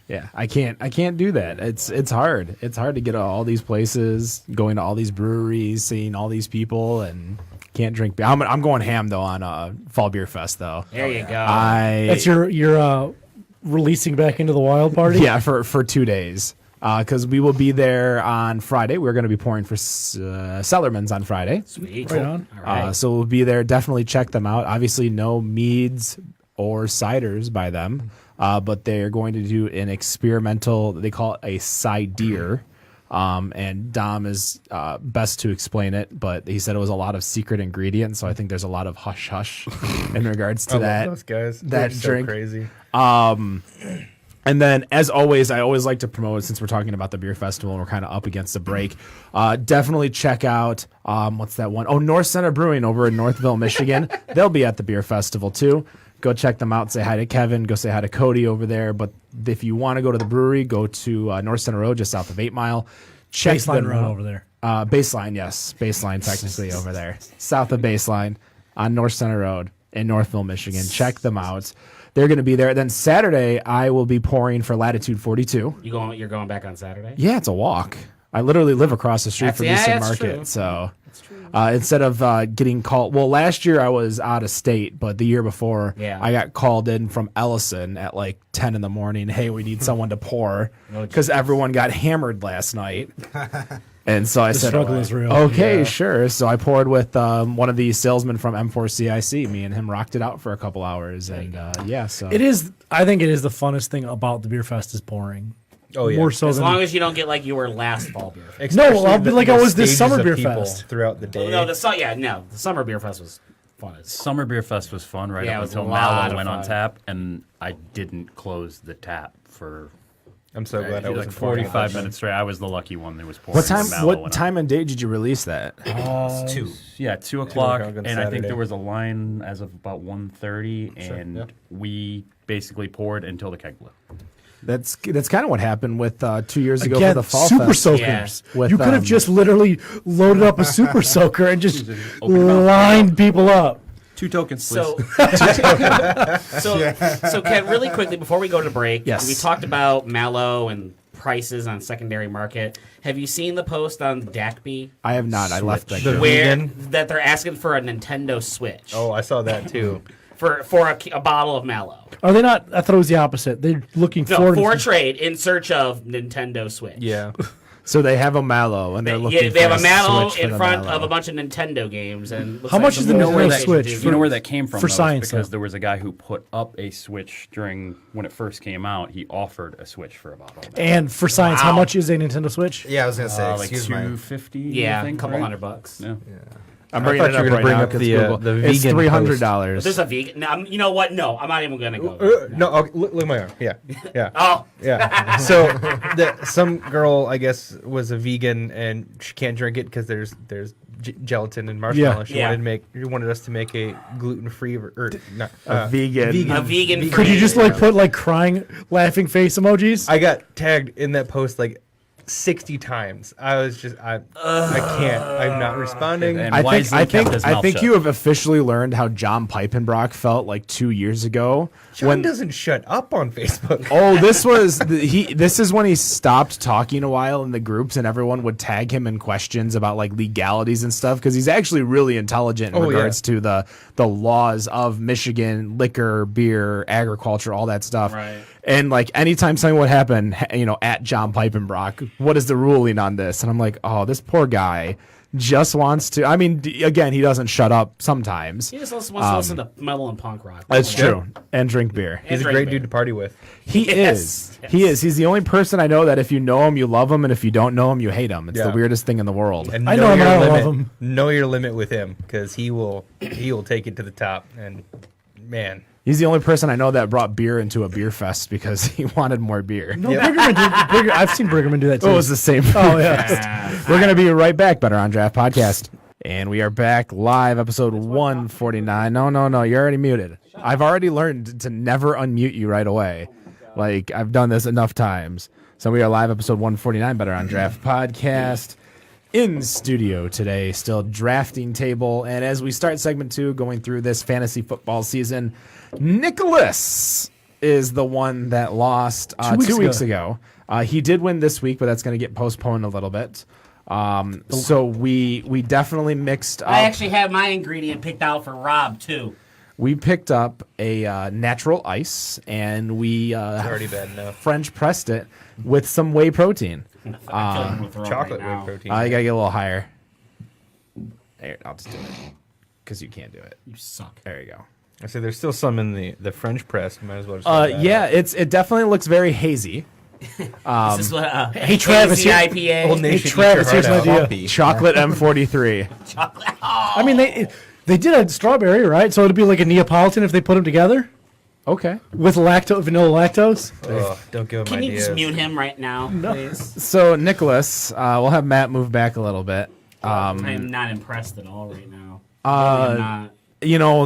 Yeah, I can't do that. It's hard. It's hard to get to all these places, going to all these breweries, seeing all these people, and can't drink beer. I'm going ham though on Fall Beer Fest though. There you go. That's your releasing back into the wild party? Yeah, for 2 days. Because we will be there on Friday. We're going to be pouring for Cellarman's on Friday. Sweet. Right on. All right. So we'll be there. Definitely check them out. Obviously, no meads or ciders by them, but they're going to do an experimental, they call it a cider. And Dom is best to explain it, but he said it was a lot of secret ingredients. So I think there's a lot of hush hush in regards to I that. love those guys. that They're so drink. crazy. And then, as always, I always like to promote, since we're talking about the beer festival and we're kind of up against the break, definitely check out, what's that one? Oh, North Center Brewing over in Northville, Michigan. They'll be at the beer festival, too. Go check them out. Say hi to Kevin. Go say hi to Cody over there. But if you want to go to the brewery, go to North Center Road, just south of 8 Mile. Check Baseline them Road out. over there. Baseline, yes. Baseline, technically, over there. South of Baseline on North Center Road in Northville, Michigan. Check them out. They're going to be there. Then Saturday, I will be pouring for Latitude 42. You're going back on Saturday? Yeah, it's a walk. I literally live across the street from Eastern that's Market. true. So instead of getting called, well, last year I was out of state, but the year before I got called in from Ellison at like 10 in the morning. Hey, we need someone to pour because everyone got hammered last night. And so I said, struggle is real. okay, sure. So I poured with one of the salesmen from M4CIC. Me and him rocked it out for a couple hours. And so It is. I think it is the funnest thing about the beer fest is pouring. Oh yeah. More so As than long as you don't get like you were last fall beer fest. No, I'll be like I was this stages summer of beer people fest. throughout the day. No, the summer beer fest was fun. Summer Beer Fest was fun right Yeah, it up was until a lot Mallow of went on fun. tap, and I didn't close the tap for I'm so glad I like wasn't pouring 45 that. minutes straight. I was the lucky one that was pouring. what time? when Mallow What went time and date did you release that? It's 2. Yeah, 2 o'clock, o'clock on and I think Saturday. there was a line as of about 1:30, and yeah. we basically poured until the keg blew. That's kind of what happened with 2 years ago Again, for the fall super fest. soakers. Yeah. With, You could have just literally loaded up a super soaker and just Open it up. lined people up. 2 tokens, please. So Ken, really quickly before we go to break, Yes. we talked about Mallow and prices on secondary market. Have you seen the post on DACB I have not. I left that. The group. where vegan? that they're asking for a Nintendo Switch Oh, I saw that too. for a bottle of Mallow? Are they not? I thought it was the opposite. They're looking No, for for trade in search of Nintendo Switch. Yeah. So they have a Mallow, and they're looking. Yeah, they have for a Mallow Switch for in the front Mallow. of a bunch of Nintendo games. And looks How like much is the more Nintendo they should Switch do. You know where that came from? for though? science, Because though. there was a guy who put up a Switch during when it first came out. He offered a Switch for a bottle. And for science, how Wow. much is a Nintendo Switch? Yeah, I was gonna say, Like excuse me. $250. Yeah, I think, a couple right? $100. Yeah. I'm bringing thought it you up were gonna right bring now up 'cause the, Google. the It's vegan $300. There's a vegan. No, you know what? No, I'm not even gonna go. No, look at my arm. Yeah, yeah. Oh, Yeah. So some girl, I guess, was a vegan and she can't drink it because there's gelatin and marshmallow. Yeah. She Yeah. wanted us to make a gluten-free or not vegan. a vegan. Could you just free- like put like crying, laughing face emojis? I got tagged in that post like 60 times. I was just I can't. I'm not responding. And I wisely kept his mouth think shut. you have officially learned how John Piepenbrock felt like 2 years ago. John doesn't shut up on Facebook. Oh, this is when he stopped talking a while in the groups, and everyone would tag him in questions about like legalities and stuff because he's actually really intelligent in Oh, yeah. regards to the laws of Michigan, liquor, beer, agriculture, all that stuff. Right. And like anytime something would happen, at John Piepenbrock, what is the ruling on this? And I'm like, oh, this poor guy just wants to. I mean, again, he doesn't shut up sometimes. He just wants to listen to metal and punk rock. That's true. And drink beer. He's a great dude to party with. He is. He is. He's the only person I know that if you know him, you love him, and if you don't know him, you hate him. It's the Yeah. weirdest thing in the world. And I know him your and I don't limit. love him. Know your limit with him because he will take it to the top. And man, He's the only person I know that brought beer into a beer fest because he wanted more beer. No, I've seen Briggerman do that too. It was the same. Oh yeah. We're going to be right back, Better on Draft Podcast. And we are back live, episode 149. No, you're already muted. I've already learned to never unmute you right away. Like, I've done this enough times. So we are live, episode 149, Better on Draft Podcast. In studio today, still Drafting Table. And as we start segment 2, going through this fantasy football season, Nicholas is the one that lost 2 weeks ago. He did win this week, but that's going to get postponed a little bit. So we definitely mixed up. I actually have my ingredient picked out for Rob too. We picked up a natural ice, and we already bad enough. French pressed it with some whey protein. I feel like I'm gonna throw up Chocolate right now. whey protein. You gotta get a little higher. There, I'll just do it because you can't do it. You suck. There you go. I say there's still some in the French press. Might as well just get that Yeah, out. it definitely looks very hazy. This is what Hey Travis, hazy here- IPA. Old Nation, Travis, eat your here's an heart out. idea. Chocolate M43. chocolate. I mean, they did a strawberry, right? So it'd be like a Neapolitan if they put them together Okay. with vanilla lactose. Ugh, don't give him Can you ideas. just mute him right now, please? So Nicholas, we'll have Matt move back a little bit. I am not impressed at all right now. I am not.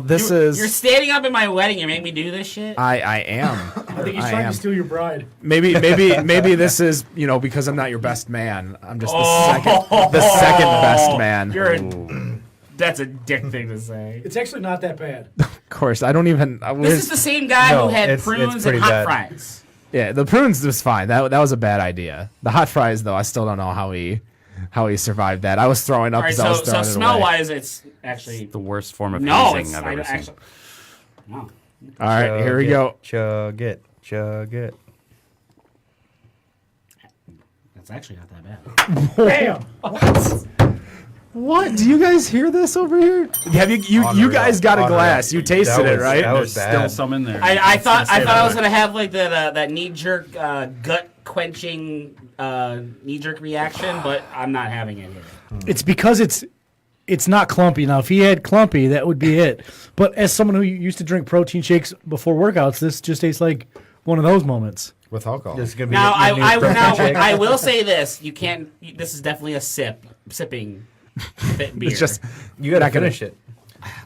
This You're is. standing up at my wedding. You make me do this shit. I am. I think he's I trying am. to steal your bride. Maybe this is because I'm not your best man. I'm just the second best man. That's a dick thing to say. It's actually not that bad. Of course, I don't even. This is the same guy No, who had it's prunes and pretty hot bad. fries. Yeah, the prunes was fine. That was a bad idea. The hot fries, though, I still don't know how he survived that. I was throwing up. All right, as I was so throwing it smell away. wise, it's actually The worst form of no. hazing It's I've ever seen. actually no. All right, here we go. Chug it. Chug it. That's actually not that bad. Bam! What? Do you guys hear this over here? Have you guys got a glass? You tasted it, right? That was There's still bad. some in there. I thought I was gonna have like that knee jerk gut quenching knee jerk reaction, but I'm not having it here. It's because it's not clumpy. Now, if he had clumpy, that would be it. But as someone who used to drink protein shakes before workouts, this just tastes like one of those moments. With alcohol. This is gonna be Now your new protein shake. I will say this: you can't. This is definitely a sipping beer. It's just You gotta finish it.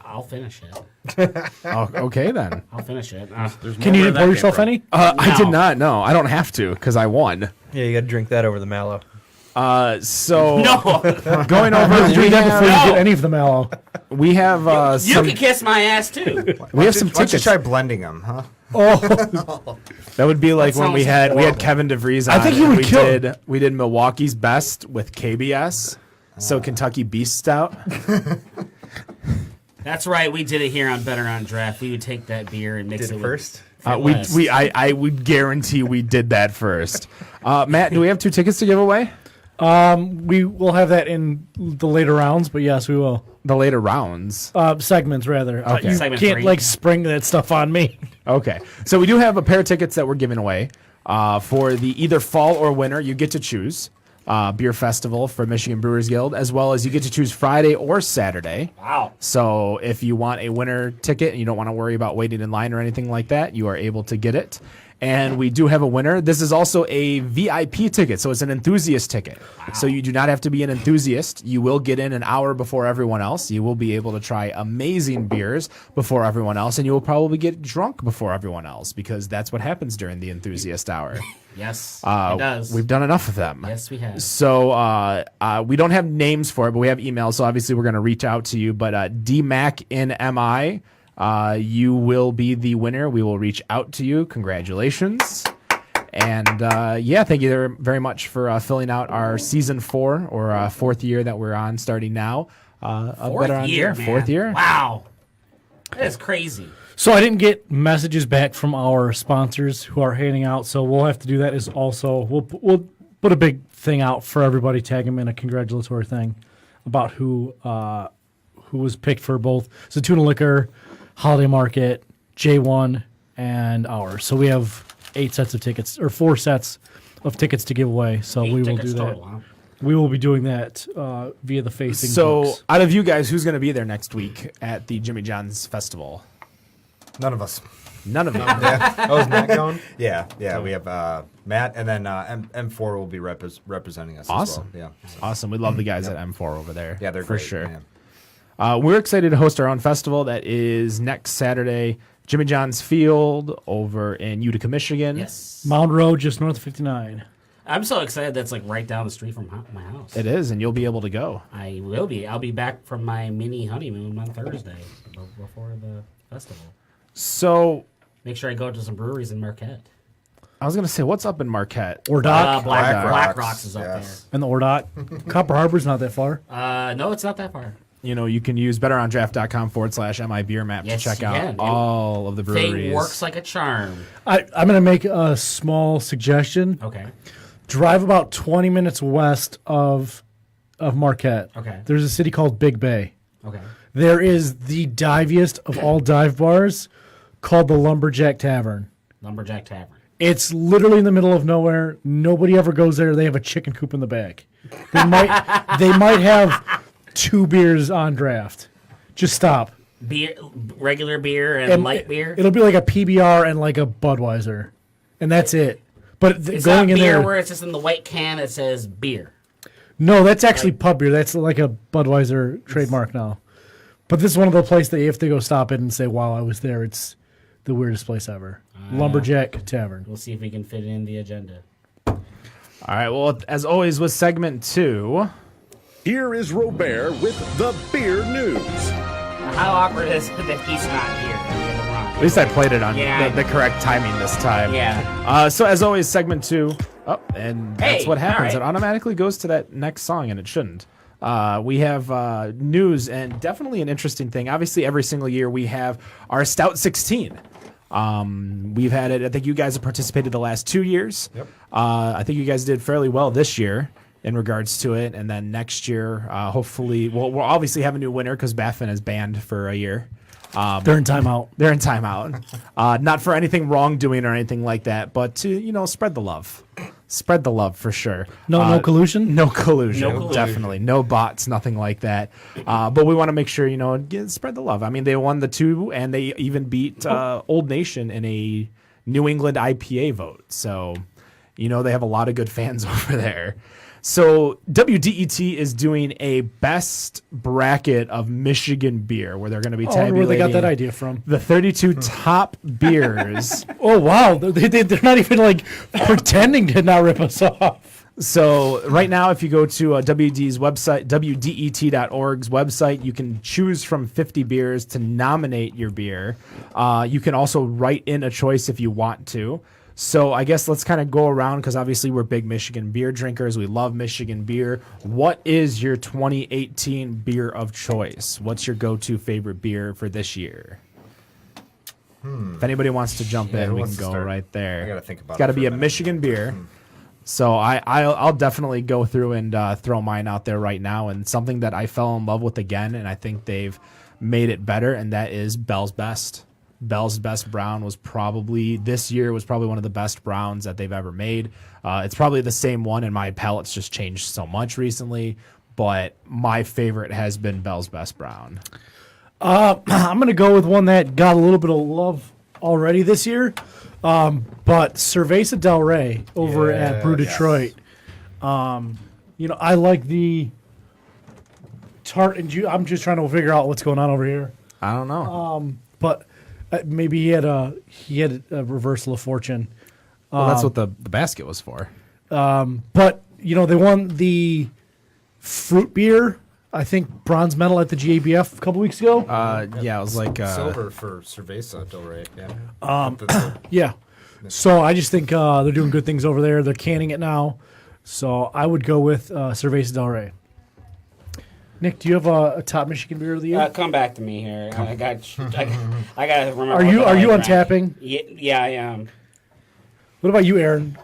I'll finish it. okay then. I'll finish it. Can you pour yourself any? I did No. not. No, I don't have to because I won. Yeah, you gotta drink that over the Mallow. So No, going over, Drink that before No. you get any of the mallow. we have you some. can kiss my ass too. We have some Why don't you tickets. try blending them, huh? Oh, That would be like That when we sounds had horrible. Kevin DeVries on. I think he and would we kill- we did Milwaukee's best with KBS. So Kentucky Beast Stout. That's right. We did it here on Better on Draft. We would take that beer and mix Did it it first? I would guarantee we did that first. Matt, do we have 2 tickets to give away? we will have that in the later rounds, but yes, we will. The later rounds. Segments rather. Okay. You Segment can't 3. like spring that stuff on me. Okay. So we do have a pair of tickets that we're giving away for the either fall or winter. You get to choose beer festival for Michigan Brewers Guild, as well as you get to choose Friday or Saturday. Wow. So if you want a winter ticket and you don't want to worry about waiting in line or anything like that, you are able to get it. And we do have a winner. This is also a VIP ticket, so it's an enthusiast ticket. Wow. So you do not have to be an enthusiast. You will get in an hour before everyone else. You will be able to try amazing beers before everyone else, and you will probably get drunk before everyone else because that's what happens during the enthusiast hour. Yes, it does. We've done enough of them. Yes, we have. So we don't have names for it, but we have emails. So obviously we're going to reach out to you. But DMAC in MI, you will be the winner. We will reach out to you. Congratulations. And thank you very much for filling out our season 4 or fourth year that we're on starting now. Fourth year, man. Fourth year. Wow, that is crazy. So I didn't get messages back from our sponsors who are handing out. So we'll have to do that. Is also we'll put a big thing out for everybody. Tag them in a congratulatory thing about who was picked for both Zatuna Liquor, Holiday Market, J1, and ours. So we have 8 sets of tickets or 4 sets of tickets to give away. So 8 we will tickets do that. total, huh? We will be doing that via the facing. So books. out of you guys, who's going to be there next week at the Jimmy John's Festival? None of us. None of you. Oh, is Matt going? Yeah. We have Matt, and then M4 will be representing us Awesome. as well. Yeah. Awesome. We love the guys at M4 over there. Yeah, they're for great, sure. yeah. We're excited to host our own festival that is next Saturday, Jimmy John's Field over in Utica, Michigan. Yes, Mound Road, just north of 59. I'm so excited. That's like right down the street from my house. It is, and you'll be able to go. I will be. I'll be back from my mini honeymoon on Thursday before the festival. So Make sure I go to some breweries in Marquette. I was going to say, what's up in Marquette? Ordot Black Rocks is up yes. and the Ordot. Copper Harbor's not that far. there. No, it's not that far. You know, you can use betterondraft.com/MI beer map Yes, to check you out can. all of the breweries. Thing works like a charm. I'm going to make a small suggestion. Okay. Drive about 20 minutes west of Marquette. Okay. There's a city called Big Bay. Okay. There is the diviest of all dive bars called the Lumberjack Tavern. Lumberjack Tavern. It's literally in the middle of nowhere. Nobody ever goes there. They have a chicken coop in the back. They might have 2 beers on draft. Just stop. Beer, regular beer and light beer. It'll be like a PBR and like a Budweiser, and that's it. But It's going not in beer there, where it's just in the white can that says beer. no, that's actually pub beer. That's like a Budweiser trademark now. But this is one of the places that you have to go stop it and say, "Wow, I was there." It's the weirdest place ever. Lumberjack Tavern. We'll see if we can fit it in the agenda. All right. Well, as always, with segment 2. Here is Robert with the beer news. How awkward is it that he's not here? At least I played it on Yeah. the correct timing this time. Yeah. So as always, segment 2. Oh, and that's Hey, what happens. all right. It automatically goes to that next song, and it shouldn't. We have news, and definitely an interesting thing. Obviously, every single year we have our Stout 16. We've had it. I think you guys have participated the last 2 years. Yep. I think you guys did fairly well this year in regards to it, and then next year, hopefully, we'll obviously have a new winner because Baffin is banned for a year. They're in timeout. They're in timeout. Not for anything wrongdoing or anything like that, but to spread the love. Spread the love for sure. No collusion? No collusion. No collusion. Definitely. No bots, nothing like that. But we want to make sure, spread the love. I mean, they won the 2, and they even beat Old Nation in a New England IPA vote. So, they have a lot of good fans over there. So WDET is doing a best bracket of Michigan beer where they're going to be I wonder where they got that tabulating idea from. the 32 top beers. Oh, wow. They're not even pretending to not rip us off. So right now, if you go to WD's website, WDET.org's website, you can choose from 50 beers to nominate your beer. You can also write in a choice if you want to. So I guess let's kind of go around because obviously we're big Michigan beer drinkers. We love Michigan beer. What is your 2018 beer of choice? What's your go-to favorite beer for this year? If anybody wants to jump Yeah, in, who we wants can to go start? right there. I gotta think about It's got to it for be a a minute. Michigan beer. So I'll definitely go through and throw mine out there right now, and something that I fell in love with again, and I think they've made it better, and that is Bell's Best. Bell's Best Brown was probably one of the best browns that they've ever made. It's probably the same one, and my palate's just changed so much recently, but my favorite has been Bell's Best Brown. I'm going to go with one that got a little bit of love already this year, but Cerveza Del Rey over at Brew Detroit. I like the tart and juice. I'm just trying to figure out what's going on over here. I don't know. But maybe he had a reversal of fortune. Well, that's what the basket was for. But they won the fruit beer, I think, bronze medal at the GABF a couple weeks ago. Yeah, it was like Silver for Cerveza Del Rey. Yeah. Yeah. So I just think they're doing good things over there. They're canning it now. So I would go with Cerveza Del Rey. Nick, do you have a top Michigan beer of the year? Come back to me here. I got to remember. Are you untapping? Yeah, I am. What about you, Aaron?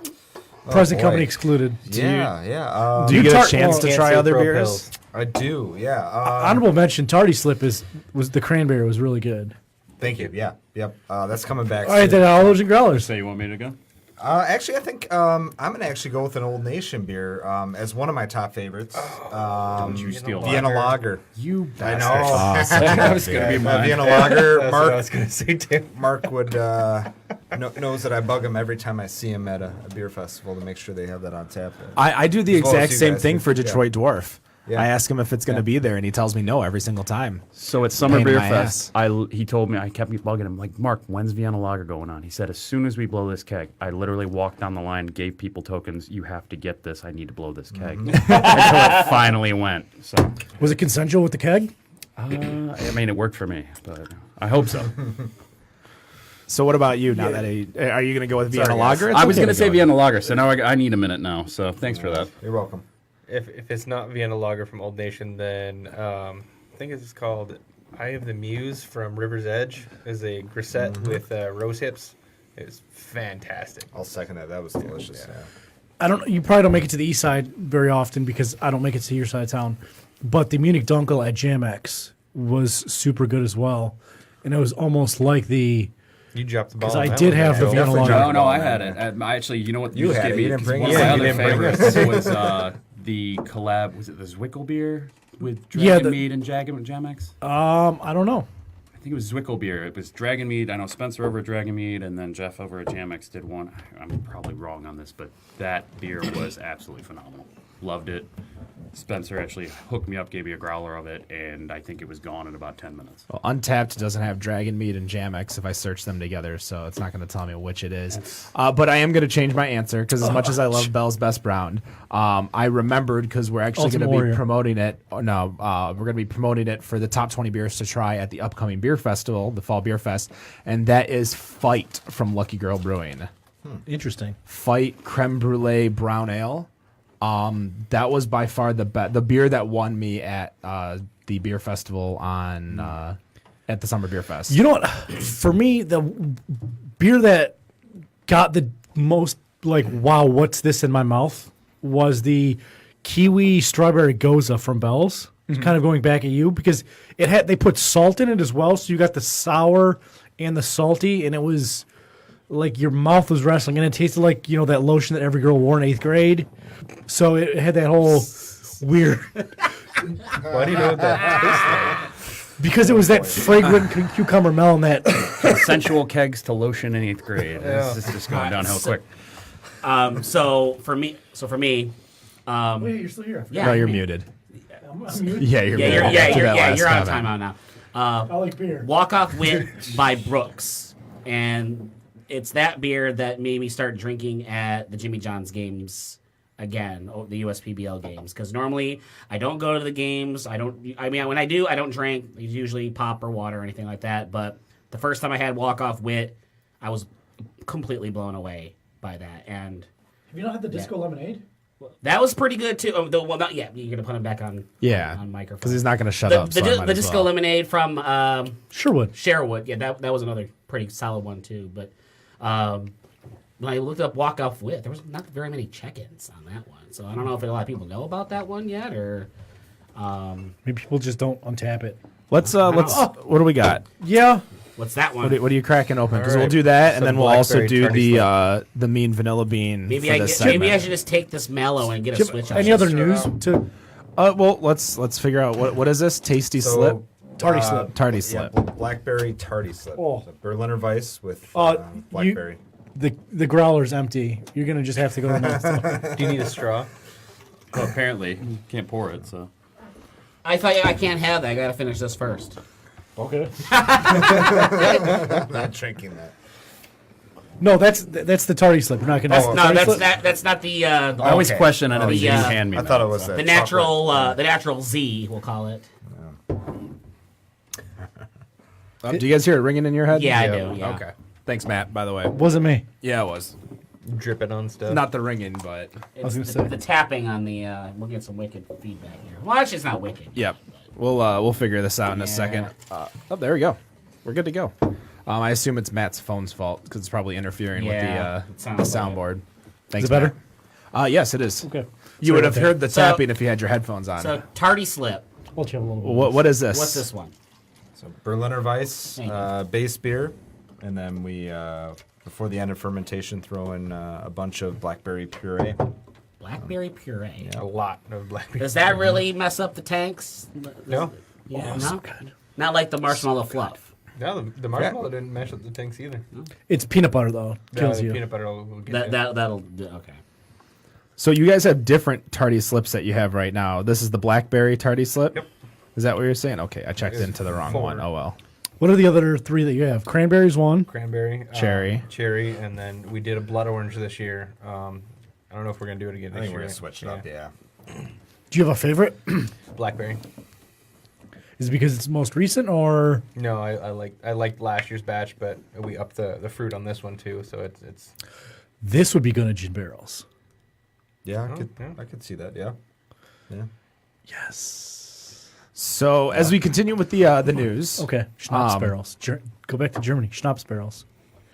Present boy. company excluded. Yeah. Do you Dude, get a tart- chance to Can't try say other Pro beers? Pills. I do. Yeah. Honorable mention: Tardy Slip was the cranberry was really good. Thank you. Yeah. Yep. That's coming back. All right, soon. then Olives and Growlers. So you want me to go? Actually, I think I'm gonna actually go with an Old Nation beer as one of my top favorites. Don't you steal Vienna mine. Lager. You I bastard. know. That was gonna be mine. Vienna Lager. That's what I Mark was going to say, too. Mark would knows that I bug him every time I see him at a beer festival to make sure they have that on tap. I do the As well as exact you same guys thing do. for Detroit Dwarf. Yeah. I ask him if it's going to be there, and he tells me no every single time. So at Summer Pain in Beer my Fest, he told me, I kept bugging him, like, Mark, when's Vienna Lager going on? He said, as soon as we blow this keg. I literally walked down the line, gave people tokens, you have to get this, I need to blow this keg. Until it finally went. So, Was it consensual with the keg? I mean, it worked for me, but I hope so. So what about you? Now that are you going to go with Vienna guys. Lager? It's I was okay going to go say with- Vienna Lager, so now I need a minute now, so thanks for that. You're welcome. If it's not Vienna Lager from Old Nation, then I think it's called Eye of the Muse from River's Edge. Is a grisette with rose hips. It's fantastic. I'll second that. That was delicious. Yeah. I don't. You probably don't make it to the east side very often because I don't make it to your side of town. But the Munich Dunkel at Jam X was super good as well, and it was almost like the. You dropped the ball. 'Cause on I that did one, have man. the Vienna definitely Lager. dropped No, I had it. I actually, you know what? You just had gave it. me, You didn't 'cause bring one it. of my Yeah, you other didn't bring it. favorites was the collab. Was it the Zwickel beer with Dragon Yeah, the- Mead and Jamex? I don't know. I think it was Zwickel beer. It was Dragon Mead. I know Spencer over at Dragon Mead, and then Jeff over at Jamex did one. I'm probably wrong on this, but that beer was absolutely phenomenal. Loved it. Spencer actually hooked me up, gave me a growler of it, and I think it was gone in about 10 minutes. Well, Untapped doesn't have Dragon Mead and Jamex if I search them together, so it's not going to tell me which it is. But I am going to change my answer because as much as I love Bell's Best Brown, I remembered because we're actually going to be Warrior. promoting it. We're going to be promoting it for the top 20 beers to try at the upcoming beer festival, the Fall Beer Fest, and that is Fight from Lucky Girl Brewing. Interesting. Fight Creme Brulee Brown Ale. That was by far the beer that won me at the beer festival on at the Summer Beer Fest. You know what? For me, the beer that got the most like, wow, what's this in my mouth, was the kiwi strawberry goza from Bell's. It's kind of going back at you because they put salt in it as well, so you got the sour and the salty, and it was like your mouth was wrestling, and it tasted like, you know, that lotion that every girl wore in 8th grade. So it had that whole weird. Why do you know what that tastes like? Because it was that fragrant cucumber melon that. Sensual kegs to lotion in 8th grade. This is just going downhill quick. So for me, Wait, you're still here. yeah, No, you're I mean, muted. I'm muted. Yeah, you're Yeah, muted. you're, After that last you're on comment. timeout now. I like beer. Walk Off Wit by Brooks, and it's that beer that made me start drinking at the Jimmy John's games again, the USPBL games. Because normally I don't go to the games. When I do, I don't drink. It's usually pop or water or anything like that. But the first time I had Walk Off Wit, I was completely blown away by that. And Have you not had the disco lemonade? that was pretty good too. Well, not yet. You're gonna put him back on. Yeah, on microphone. because he's not going to shut up. The, so I might the as Disco well. Lemonade from Sherwood. Sherwood. Yeah, that was another pretty solid one too. But when I looked up Walk Off With, there was not very many check-ins on that one. So I don't know if a lot of people know about that one yet, or Maybe people just don't untap it. Let's what do we got? Yeah. what's that one? What are you cracking open? Because we'll Alright. do that, and Some then we'll also blackberry do tardy the mean vanilla bean. maybe for I this maybe I segment. should just take this Mallow and get a switch on. Any other news to Well, let's figure out what is this tasty slip. Tardy slip? Tardy Yeah, slip. blackberry tardy slip. Oh. So Berliner Weiss with you- blackberry. the growler's empty. You're gonna just have to go to the next one. Do you need a straw? Well, apparently, you can't pour it, so. I thought I can't have that. I gotta finish this first. Okay. Not drinking that. No, that's the tardy slip. We're not gonna. Oh, No, tardy that's slip? that's not the I always Okay. question anything you yeah. hand me. I thought it was the that natural chocolate. the natural Z, we'll call it. Do you guys hear it ringing in your head? Yeah, I do. Yeah. Okay. Thanks, Matt. By the way. Wasn't me. Yeah, it was. Dripping on stuff. Not the ringing, but It's gonna the, say. the tapping on the. We'll get some wicked feedback here. Well, actually, it's not wicked. yep. We'll figure this out in a second. Oh, there we go. We're good to go. I assume it's Matt's phone's fault because it's probably interfering Yeah, it with the sounds like soundboard. Thanks, Is it better? Matt. Yes, it is. Okay. You Sorry would about have that. heard the So- tapping if you had your headphones on. So tardy slip. I'll chill a little bit. what is this? What's this one? So Berliner Weiss, Thank you. base beer, and then we before the end of fermentation throw in a bunch of blackberry puree. Blackberry puree. A lot of blackberry. Does that really mess up the tanks? No. Yeah, Oh, no. so good. Not like the marshmallow fluff. No, the marshmallow didn't mash up the tanks either. It's peanut butter though. Kills the you. peanut butter will get you. That'll do. Okay. So you guys have different tardy slips that you have right now. This is the blackberry tardy slip? Yep. Is that what you're saying? Okay, I checked It's into the wrong 4. one. Oh well. What are the other three that you have? Cranberries one. Cranberry, Cherry. cherry, and then we did a blood orange this year. I don't know if we're gonna do it again I next think year. we're gonna switch it up. Yeah. Do you have a favorite? Blackberry. Is it because it's most recent or? No, I liked last year's batch, but we upped the fruit on this one too. So it's This would be good at gin barrels. Yeah, Oh, yeah. I could see that. Yeah. Yeah. Yes. So as we continue with the news. Okay. Schnapps Um, barrels. Go back to Germany. Schnapps barrels.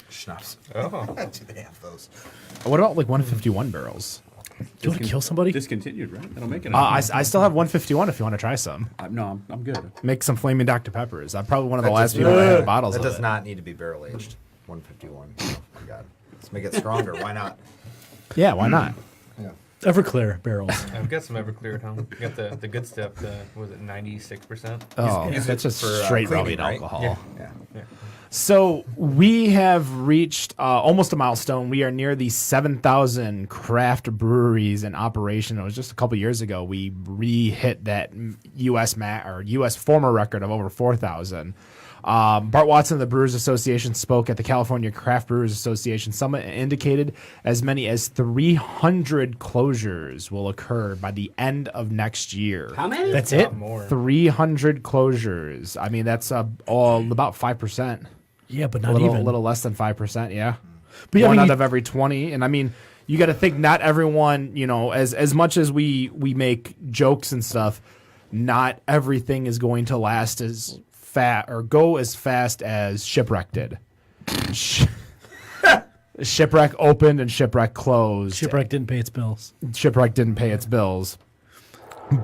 Schnapps. oh Do they have those? What about like 151 barrels? Do you want to kill somebody? Discontinued, right? That'll make it. I still have 151 if you want to try some. No, I'm good. Make some flaming Dr. Peppers. I'm probably one of the That last does people not- that had bottles That of does it. not need to be barrel aged. 151. Oh my God. Let's make it stronger. Why not? Yeah, why not? Yeah. Everclear barrels. I've got some Everclear at home. Got the good stuff. The was it 96%? Oh, use that's it just for, straight cleaning, rubbing right? alcohol. Yeah. Yeah. Yeah. So we have reached almost a milestone. We are near the 7,000 craft breweries in operation. It was just a couple years ago we re-hit that U.S. former record of over 4,000. Bart Watson of the Brewers Association spoke at the California Craft Brewers Association Summit and indicated as many as 300 closures will occur by the end of next year. How many? That's it? More. 300 closures. I mean, that's all about 5%. Yeah, but A not little, even. little less than 5%, yeah. But yeah, One I mean, out you- of every 20. And I mean, you got to think not everyone, as much as we make jokes and stuff, not everything is going to last as fast or go as fast as Shipwreck did. Shipwreck opened and Shipwreck closed. Shipwreck didn't pay its bills. Shipwreck didn't pay its bills.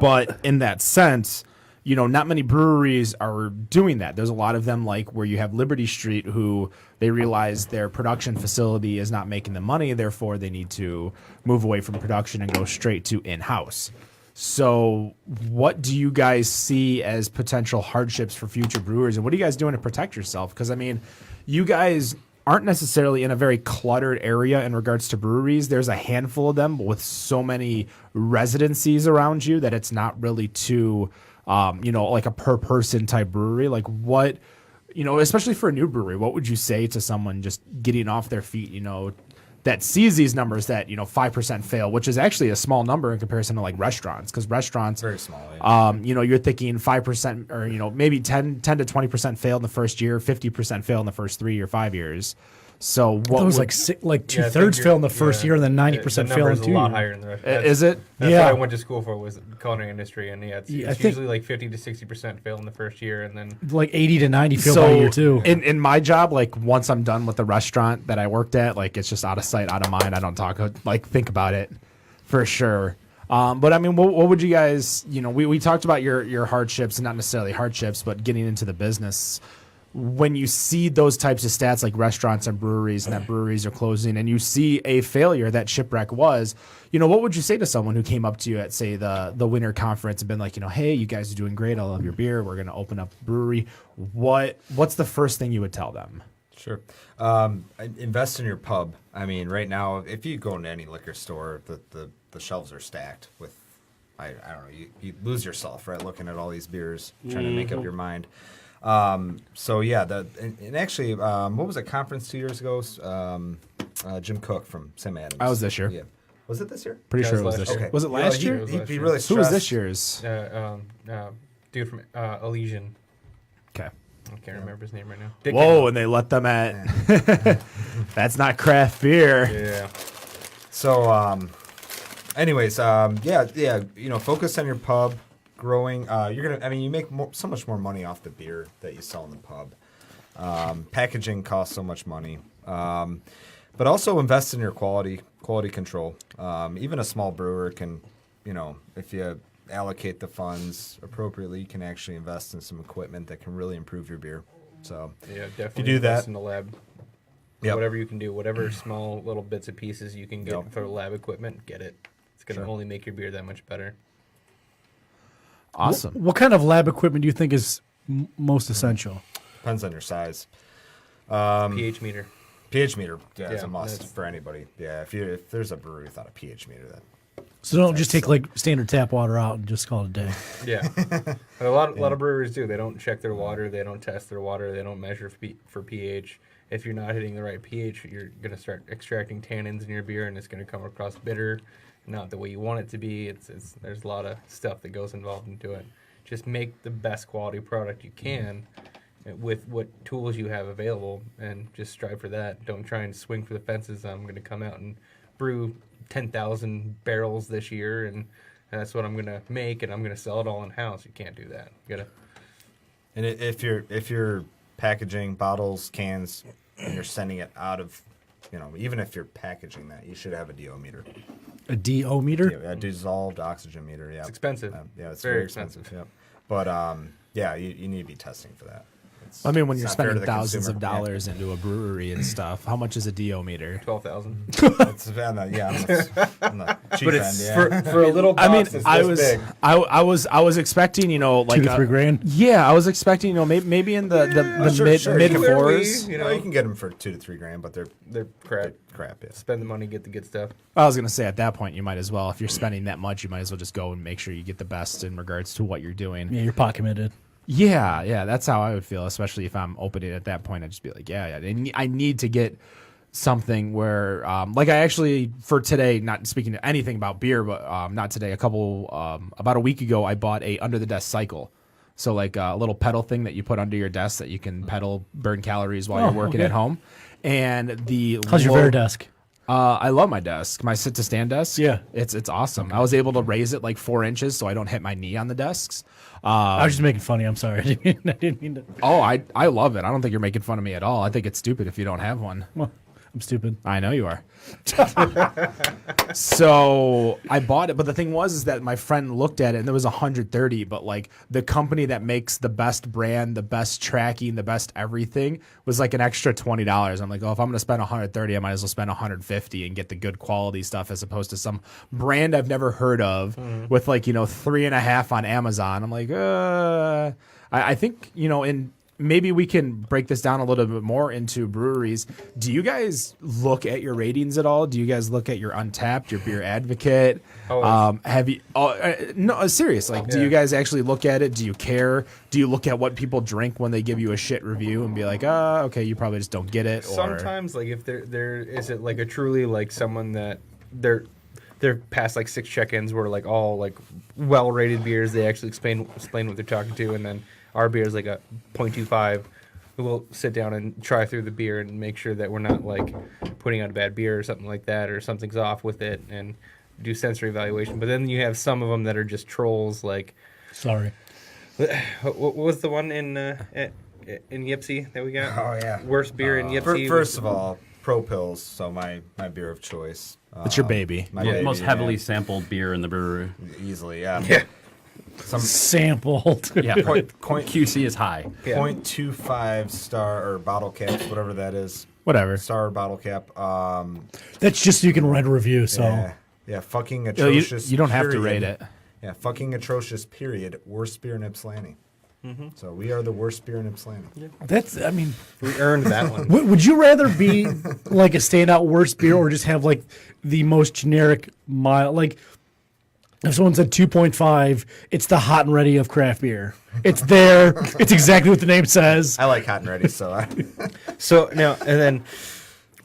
But in that sense, not many breweries are doing that. There's a lot of them like where you have Liberty Street who they realize their production facility is not making them money, therefore they need to move away from production and go straight to in-house. So what do you guys see as potential hardships for future brewers, and what are you guys doing to protect yourself? Because, I mean, you guys aren't necessarily in a very cluttered area in regards to breweries. There's a handful of them with so many residencies around you that it's not really too, like a per-person type brewery. Like what, especially for a new brewery, what would you say to someone just getting off their feet, that sees these numbers that 5% fail, which is actually a small number in comparison to like restaurants, because restaurants Very small. Yeah. you're thinking 5% or maybe 10 to 20% fail in the first year, 50% fail in the first 3 or 5 years. So what It was would- like Yeah, I think 2/3 you're- fail in the first year and then 90% the fail in number's 2 a lot years. higher in the rest. is it? That's Yeah. what I went to school for, was the culinary industry, and it's Yeah, I it's think- usually like 50 to 60% fail in the first year, and then Like 80 to 90 fail by year 2. in my job, like once I'm done with the restaurant that I worked at, like it's just out of sight, out of mind. I don't think about it for sure. But I mean, what would you guys, we talked about your hardships, and not necessarily hardships, but getting into the business. When you see those types of stats like restaurants and breweries, and that breweries are closing, and you see a failure that Shipwreck was, what would you say to someone who came up to you at, say, the winter conference and been like, hey, you guys are doing great. I love your beer. We're going to open up a brewery. What's the first thing you would tell them? Sure. Invest in your pub. I mean, right now, if you go into any liquor store, the shelves are stacked with, I don't know, you lose yourself, right, looking at all these beers, trying to make up your mind. So yeah, and actually, what was that conference 2 years ago? Jim Cook from Sam Adams. I was this year. Yeah. Was it this year? Pretty Yeah, sure it it was was last this year. year. Was it last he, year? was He, last he year. really Who stressed. was this year's? dude from Elysian. Okay. I can't remember his name right now. Dick Whoa, and they let them at. That's not craft beer. Yeah. So, anyways, yeah, focus on your pub growing. You make so much more money off the beer that you sell in the pub. Packaging costs so much money. But also invest in your quality control. Even a small brewer can, if you allocate the funds appropriately, you can actually invest in some equipment that can really improve your beer. So, Yeah, definitely. do that- invest in the lab. Yep. Whatever you can do, whatever small little bits and pieces you can get Yep. for lab equipment, get it. It's going to Sure. only make your beer that much better. Awesome. What kind of lab equipment do you think is most essential? depends on your size. pH meter. pH meter, yeah, is Yeah, a must that's- for anybody. Yeah, if there's a brewery without a pH meter, then So don't just take like standard tap water out and just call it a day. Yeah. But a lot of breweries do. They don't check their water. They don't test their water. They don't measure for pH. If you're not hitting the right pH, you're going to start extracting tannins in your beer, and it's going to come across bitter, not the way you want it to be. There's a lot of stuff that goes involved into it. Just make the best quality product you can with what tools you have available, and just strive for that. Don't try and swing for the fences. I'm going to come out and brew 10,000 barrels this year, and that's what I'm going to make, and I'm going to sell it all in house. You can't do that. You gotta. and if you're packaging bottles, cans, and you're sending it out of, even if you're packaging that, you should have a DO meter, A DO meter? a dissolved oxygen meter. Yeah, It's expensive. Yeah, it's Very very expensive. Yep. But yeah, you need to be testing for that. I mean, when It's you're not fair to spending the thousands of consumer. Yeah. dollars into a brewery and stuff, how much is a DO meter? 12,000. It's, yeah, I'm not cheap end, it's yeah. for a little box. I mean, it's I this was, big. I was expecting, you know, like $2 to $3 grand. Yeah, I was expecting, you know, maybe in the mid You fours. You know, know, you can get them for $2 to $3 grand, but they're crap. crap. Yeah. Spend the money, get the good stuff. I was gonna say at that point you might as well, if you're spending that much, you might as well just go and make sure you get the best in regards to what you're doing. Yeah, you're pot committed. Yeah, that's how I would feel, especially if I'm opening at that point. I'd just be like, yeah, I need to get something where, like I actually, for today, not speaking to anything about beer, but not today, about a week ago, I bought a under the desk cycle. So like a little pedal thing that you put under your desk that you can pedal, burn calories while you're working at home. And how's your Vera desk? I love my desk, my sit to stand desk. Yeah. It's awesome. I was able to raise it like 4 inches so I don't hit my knee on the desks. I was just making fun of you. I'm sorry. I didn't mean to. Oh, I love it. I don't think you're making fun of me at all. I think it's stupid if you don't have one. Well, I'm stupid. I know you are. So I bought it, but the thing was is that my friend looked at it and there was 130, but like the company that makes the best brand, the best tracking, the best everything was like an extra $20. I'm like, oh, if I'm going to spend 130, I might as well spend 150 and get the good quality stuff as opposed to some brand I've never heard of with like, 3.5 on Amazon. I'm like, I think, maybe we can break this down a little bit more into breweries. Do you guys look at your ratings at all? Do you guys look at your Untapped, your Beer Advocate? Have you? No, serious. Like, do you guys actually look at it? Do you care? Do you look at what people drink when they give you a shit review and be like, okay, you probably just don't get it? Or Sometimes, like if there is it like a truly like someone that they're past like 6 check-ins were like all like well-rated beers. They actually explain what they're talking to, and then our beer is like a 0.25. We'll sit down and try through the beer and make sure that we're not like putting out a bad beer or something like that, or something's off with it, and do sensory evaluation. But then you have some of them that are just trolls. Like, Sorry. what was the one in Yipsy that we got? Oh yeah. Worst beer in Yipsy. First of all, Pro Pills. So my beer of choice. it's your baby. My Yeah, baby, most heavily sampled beer in the brewery. easily. Yeah. Yeah. Some Sampled. Yeah, QC is high. Yeah. 0.25 star or bottle caps, whatever that is. Whatever. Star bottle cap. That's just so you can write a review. So Yeah, fucking You atrocious. don't have to period. rate it. Yeah, fucking atrocious. Period. Worst beer in Ypsilanti. So we are the worst beer in Ypsilanti. that's. I mean, We earned that one. would you rather be like a standout worst beer or just have like the most generic mild? Like if someone said 2.5, it's the hot and ready of craft beer. It's there. It's exactly what the name says. I like hot and ready, so So now and then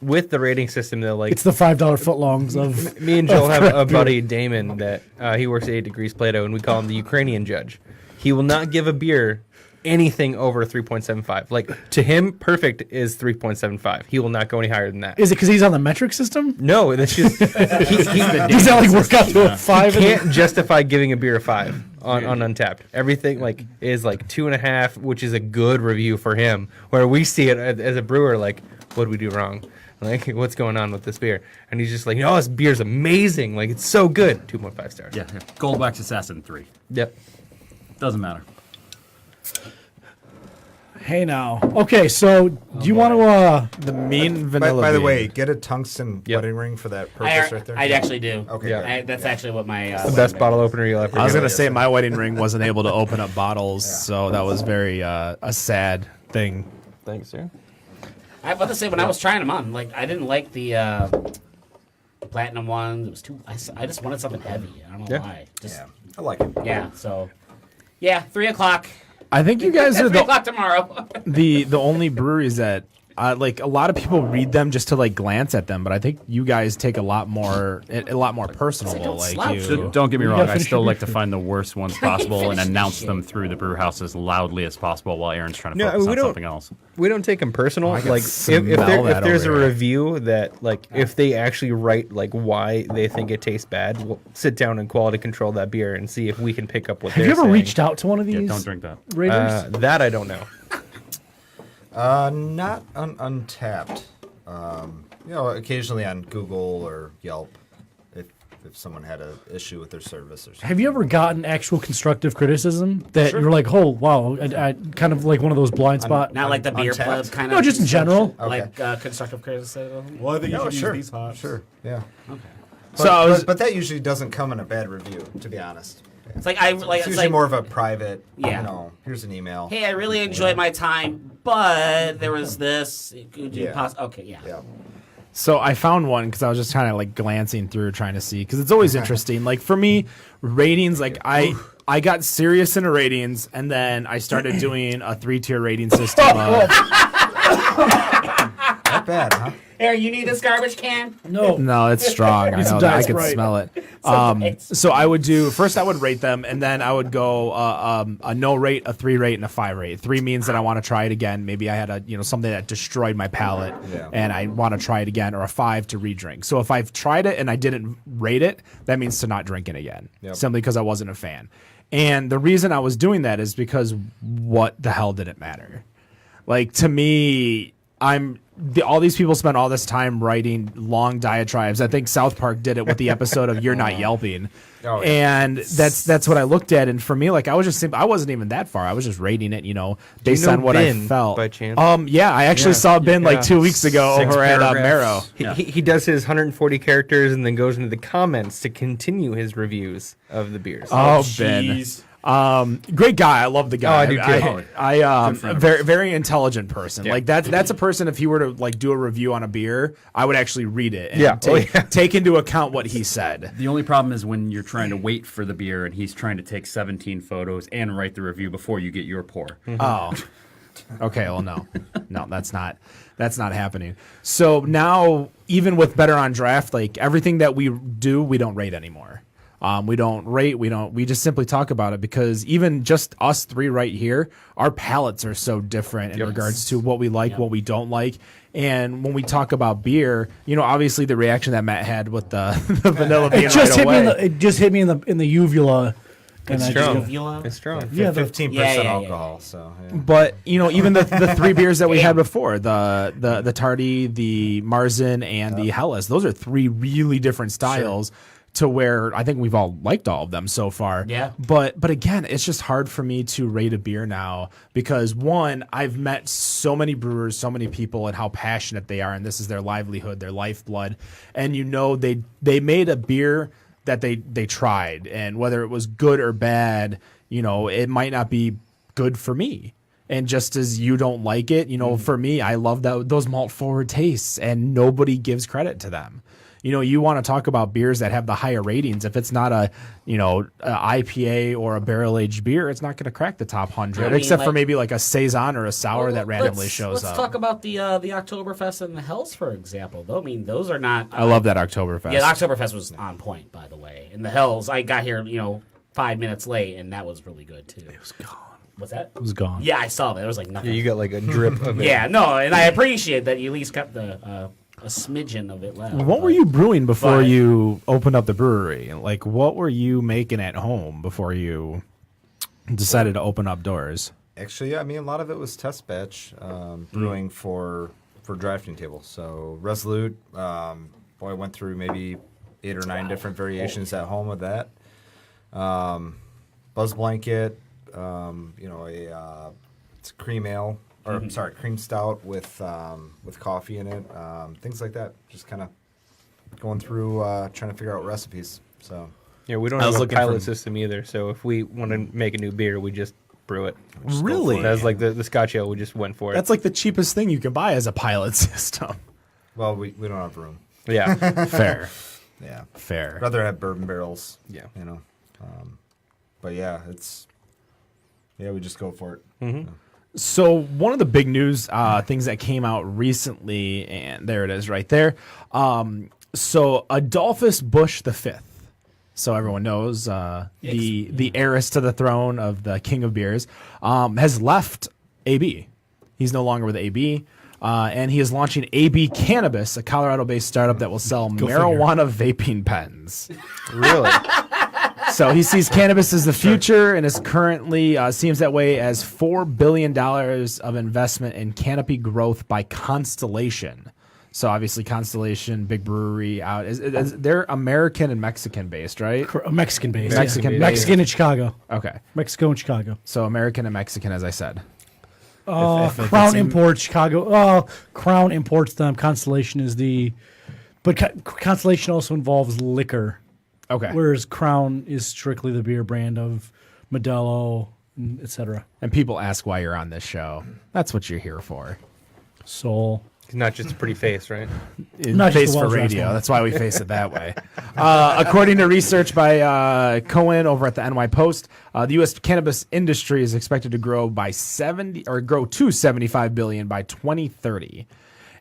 with the rating system, though, like It's the $5 footlongs of. me and Joel have a buddy, Damon, that he works at 8 Degrees Plato, and we call him the Ukrainian judge. He will not give a beer anything over 3.75. Like, to him, perfect is 3.75. He will not go any higher than that. Is it because he's on the metric system? No, that's just Does that like work out to a 5? can't justify giving a beer a 5 on Untapped. Everything like is like 2.5, which is a good review for him. Where we see it as a brewer, like, what did we do wrong? Like, what's going on with this beer? And he's just like, this beer's amazing. Like, it's so good. 2.5 stars. Yeah, Gold Wax Assassin 3. Yep. Doesn't matter. Hey now. Okay, so do you want to? The mean vanilla. by the bean. way, get a tungsten Yep. wedding ring for that purpose right there. I actually do. Okay, Yeah. good. That's actually what my The best bottle opener you'll ever I was get. gonna say my wedding ring wasn't able to open up bottles, so that was very a sad thing. Thanks, sir. I was about to say when I was trying them on, like I didn't like the platinum ones. It was too. I just wanted something heavy. I don't know Yeah. why. Just Yeah, I like it. yeah. So yeah, 3:00. I think you guys are 3:00 tomorrow. the only breweries that like a lot of people read them just to like glance at them, but I think you guys take a lot more personable. don't Like slouch. you. Don't get me wrong. gotta I finish still your like beer. to find the worst ones possible and Finish announce this them shit. through the brew house as loudly as possible while Aaron's trying to No, focus we on don't- something else. We don't take them personal. can Like if smell that there's a over here. review that like if they actually write like why they think it tastes bad, we'll sit down and quality control that beer and see if we can pick up what Have they're you ever saying. reached out to one of Yeah, these don't drink that. raters? That I don't know. Not on Untapped. Occasionally on Google or Yelp, if someone had an issue with their service or something. Have you ever gotten actual constructive criticism that you're like, oh wow, I kind of like one of those blind spot? Not like the beer Untapped? club kind of. No, just in general. Like constructive criticism. Well, I think Sure. Yeah. But that usually doesn't come in a bad review, to be honest. It's like It's usually more of a private, here's an email. Hey, I really enjoyed my time, but there was this. Could you okay, Yeah. So I found one because I was just kind of like glancing through, trying to see, because it's always interesting. Like for me, ratings, like I got serious into ratings, and then I started doing a 3-tier rating system. Not bad, huh? Here, you need this garbage can? No, it's strong. I know that. I can smell it. So I would do first. I would rate them, and then I would go a no rate, a 3 rate, and a 5 rate. 3 means that I want to try it again. Maybe I had something that destroyed my palate, and I want to try it again. Or a 5 to re-drink. So if I've tried it and I didn't rate it, that means to not drink it again, simply because I wasn't a fan. And the reason I was doing that is because what the hell did it matter? Like to me, all these people spend all this time writing long diatribes. I think South Park did it with the episode of "You're Not Yelping," and that's what I looked at. And for me, like I wasn't even that far. I was just rating it, based on what I felt. By chance? Yeah, I actually saw Ben like 2 weeks ago over at Marrow. He does his 140 characters and then goes into the comments to continue his reviews of the beers. Oh, Ben. Great guy. I love the guy. Oh, I do too. I very very intelligent person. Like that's a person. If he were to like do a review on a beer, I would actually read it and take into account what he said. The only problem is when you're trying to wait for the beer and he's trying to take 17 photos and write the review before you get your pour. Oh. Okay, well, no, that's not happening. So now, even with Better on Draft, like everything that we do, we don't rate anymore. We don't rate. We just simply talk about it because even just us three right here, our palates are so different in regards to what we like, what we don't like. And when we talk about beer, obviously the reaction that Matt had with the vanilla bean It just hit me in the uvula. It's strong. It's strong. Yeah, 15% alcohol. So, but even the 3 beers that we had before, the Tardy, the Marzen, and the Helles, those are 3 really different styles. To where I think we've all liked all of them so far. Yeah. But again, it's just hard for me to rate a beer now because one, I've met so many brewers, so many people, and how passionate they are, and this is their livelihood, their lifeblood, and they made a beer that they tried, and whether it was good or bad, it might not be good for me. And just as you don't like it, for me, I love those malt forward tastes, and nobody gives credit to them. You want to talk about beers that have the higher ratings. If it's not a IPA or a barrel aged beer, it's not going to crack the top 100, except for maybe like a saison or a sour that randomly shows up. Let's talk about the Oktoberfest and the Hells, for example. Though those are not. I love that Oktoberfest. Yeah, the Oktoberfest was on point, by the way. And the Hells, I got here 5 minutes late, and that was really good too. It was gone. What's that? It was gone. Yeah, I saw that. There was like nothing. Yeah, you got like a drip of it. Yeah, no, and I appreciate that you at least kept a smidgen of it left. What were you brewing before you opened up the brewery? Like, what were you making at home before you decided to open up doors? Actually, a lot of it was test batch brewing for Drafting Table. So Resolute, I went through maybe 8 or 9 different variations at home of that. Buzz Blanket, it's a cream ale. Or cream stout with coffee in it, things like that. Just kind of going through trying to figure out recipes. So yeah, we don't have a pilot system either. So if we want to make a new beer, we just brew it. Really? That's like the Scotch ale. We just went for it. That's like the cheapest thing you can buy as a pilot system. Well, we don't have room. Yeah, fair. Yeah, fair. Rather have bourbon barrels. Yeah, but yeah, we just go for it. Mm-hmm. So one of the big news things that came out recently, and there it is right there. So Adolphus Busch V, so everyone knows the heiress to the throne of the king of beers, has left AB. He's no longer with AB, and he is launching AB Cannabis, a Colorado-based startup that will sell marijuana vaping pens. Really? So he sees cannabis as the future and is currently seems that way as $4 billion of investment in canopy growth by Constellation. So obviously Constellation, big brewery out. They're American and Mexican based, right? Mexican based. Mexican in Chicago. Okay. Mexico and Chicago. So American and Mexican, as I said. Crown imports Chicago. Crown imports them. Constellation is the But Constellation also involves liquor, Okay. whereas Crown is strictly the beer brand of Modelo, etc. And people ask why you're on this show. That's what you're here for. Soul. It's not just a pretty face, right? Not just Face a for well-dressed radio. one. That's why we face it that way. According to research by Cohen over at the NY Post, the U.S. cannabis industry is expected to grow grow to 75 billion by 2030.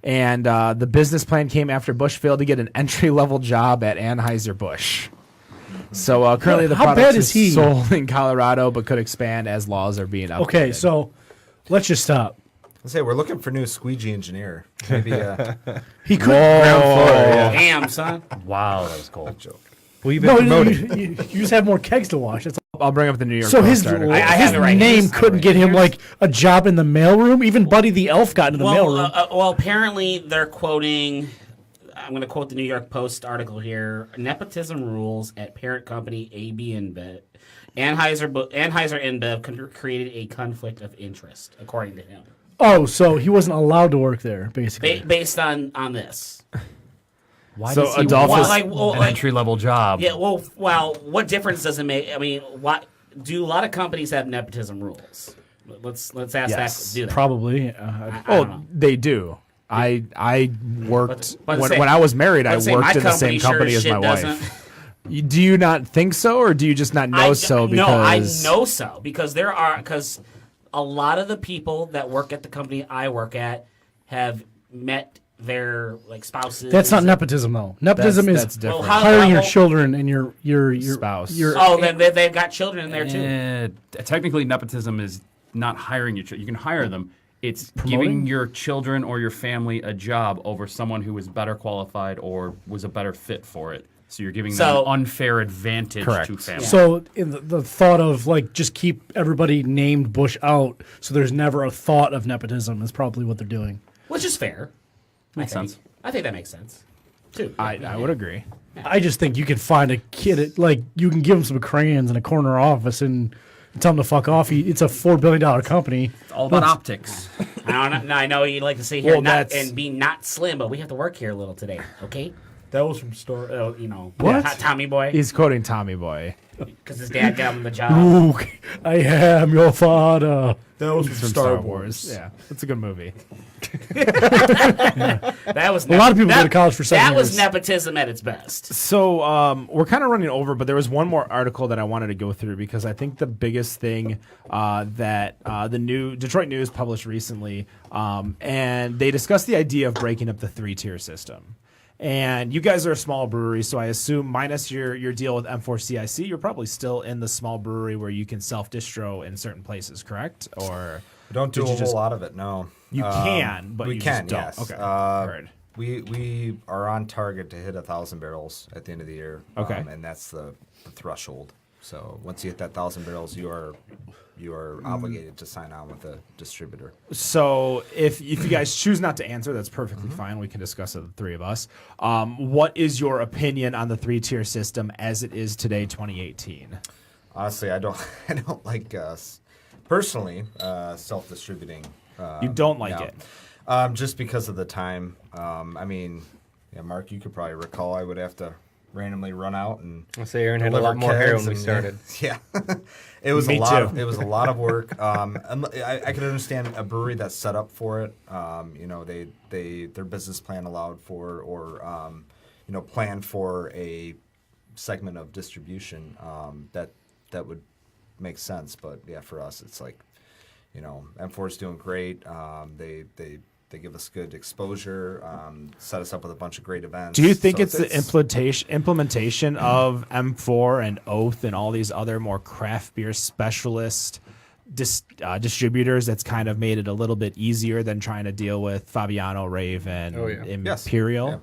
And the business plan came after Bush failed to get an entry-level job at Anheuser-Busch. So currently the How product bad is he? sold in Colorado, but could expand as laws are being updated. Okay, so let's just stop. Let's say we're looking for new squeegee engineer. Maybe He could. Damn, son. Wow, that was cold. Well, you've been No, promoted. you just have more kegs to wash. That's all. I'll bring up the New York So Post his article. I his have it right name here. couldn't get him like a job in the mailroom. Even Buddy the Elf got into the mailroom. Well, apparently they're quoting. I'm going to quote the New York Post article here. Nepotism rules at parent company AB InBev. Anheuser InBev created a conflict of interest, according to him. Oh, so he wasn't allowed to work there, basically. Based on this. Why So does he Adolphus- want an entry-level job? Yeah, well, what difference does it make? I mean, do a lot of companies have nepotism rules? Let's ask Yes, that. Do that. Probably. I don't know. They do. I worked But when say- I was married. I Let's say my worked in the same sure company as shit my doesn't- wife. Do you not think so, or do you just not know so? Because No, I know so because because a lot of the people that work at the company I work at have met their spouses. That's not nepotism, though. Nepotism that's is different. Well, hiring your how- children and your Spouse. Oh, then they've got children in there too. Technically, nepotism is not hiring your children. You can hire them. It's Promoting? giving your children or your family a job over someone who is better qualified or was a better fit for it. So you're giving them So- an unfair advantage Correct. to family. So in the thought of just keep everybody named Bush out, so there's never a thought of nepotism is probably what they're doing. Which is fair. Makes sense. I think that makes sense too. I would agree. I just think you could find a kid you can give him some crayons in a corner office and tell him to fuck off. It's a $4 billion company. It's all about optics. I know you like to sit here Well, and be not slim, but we have to work here a little today. Okay. That was from Star. What? Tommy Boy, He's quoting Tommy Boy. because his dad got him the job. Luke, I am your father. That was from Star Wars. Yeah, it's a good movie. That was A lot of people go to college for 7 That was years. nepotism at its best. So we're kind of running over, but there was one more article that I wanted to go through because I think the biggest thing that the new Detroit News published recently, and they discussed the idea of breaking up the 3-tier system. And you guys are a small brewery, so I assume minus your deal with M4CIC, you're probably still in the small brewery where you can self-distro in certain places, correct? Or we don't do did a you just- whole lot of it. No, You can, but we you can. just don't. Yes. Okay, heard. We are on target to hit 1,000 barrels at the end of the year. Okay. And that's the threshold. So once you hit that 1,000 barrels, you are obligated to sign on with a distributor. So if you guys choose not to answer, that's perfectly fine. We can discuss it, the three of us. What is your opinion on the 3-tier system as it is today, 2018? Honestly, I don't like personally self-distributing. You don't like no. it? Just because of the time. I mean, yeah, Mark, you could probably recall I would have to randomly run out and I'll say Aaron had a lot more hair when we started. Yeah, it was Me a lot. too. It was a lot of work. And I could understand a brewery that's set up for it. Their business plan allowed for, or planned for a segment of distribution that would make sense. But yeah, for us, it's like, M4 is doing great. They give us good exposure, set us up with a bunch of great events. Do you think So it's the implementation of M4 and Oath and all these other more craft beer specialist distributors that's kind of made it a little bit easier than trying to deal with Fabiano, Rave, and Yes. Imperial?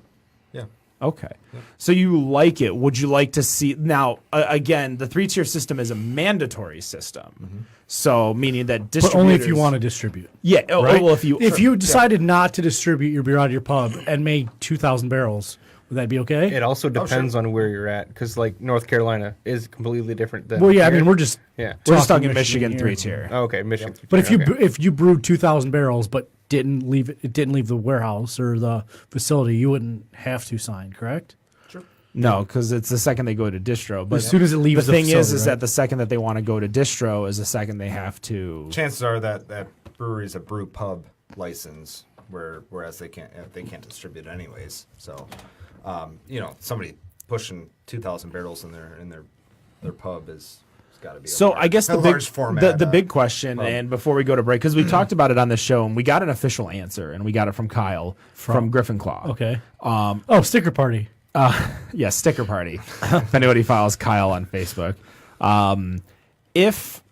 Yeah. Okay. So you like it. Would you like to see now again, the 3-tier system is a mandatory system. So meaning that distributors But only if you want to distribute. Yeah. Right? Well, if you decided not to distribute your beer out of your pub and made 2,000 barrels, would that be okay? It also depends on where you're at, because North Carolina is completely different than. Well, yeah, I here. mean, we're just yeah. we're just talking Michigan Michigan here. 3-tier. Oh, okay, Michigan. But if okay. you brewed 2,000 barrels, but didn't leave the warehouse or the facility, you wouldn't have to sign, correct? No, because it's the second they go to distro. But As soon as it leaves the thing facility, is right? that the second that they want to go to distro is the second they have to. Chances are that brewery's a brew pub license, whereas they can't distribute it anyways. So, somebody pushing 2,000 barrels in their pub is. Got to be So I guess the large format, the big question, and before we go to break, because we talked about it on the show, and we got an official answer, and we got it from Kyle from Griffin Claw. Okay. Sticker party. Yeah, sticker party. If anybody follows Kyle on Facebook, if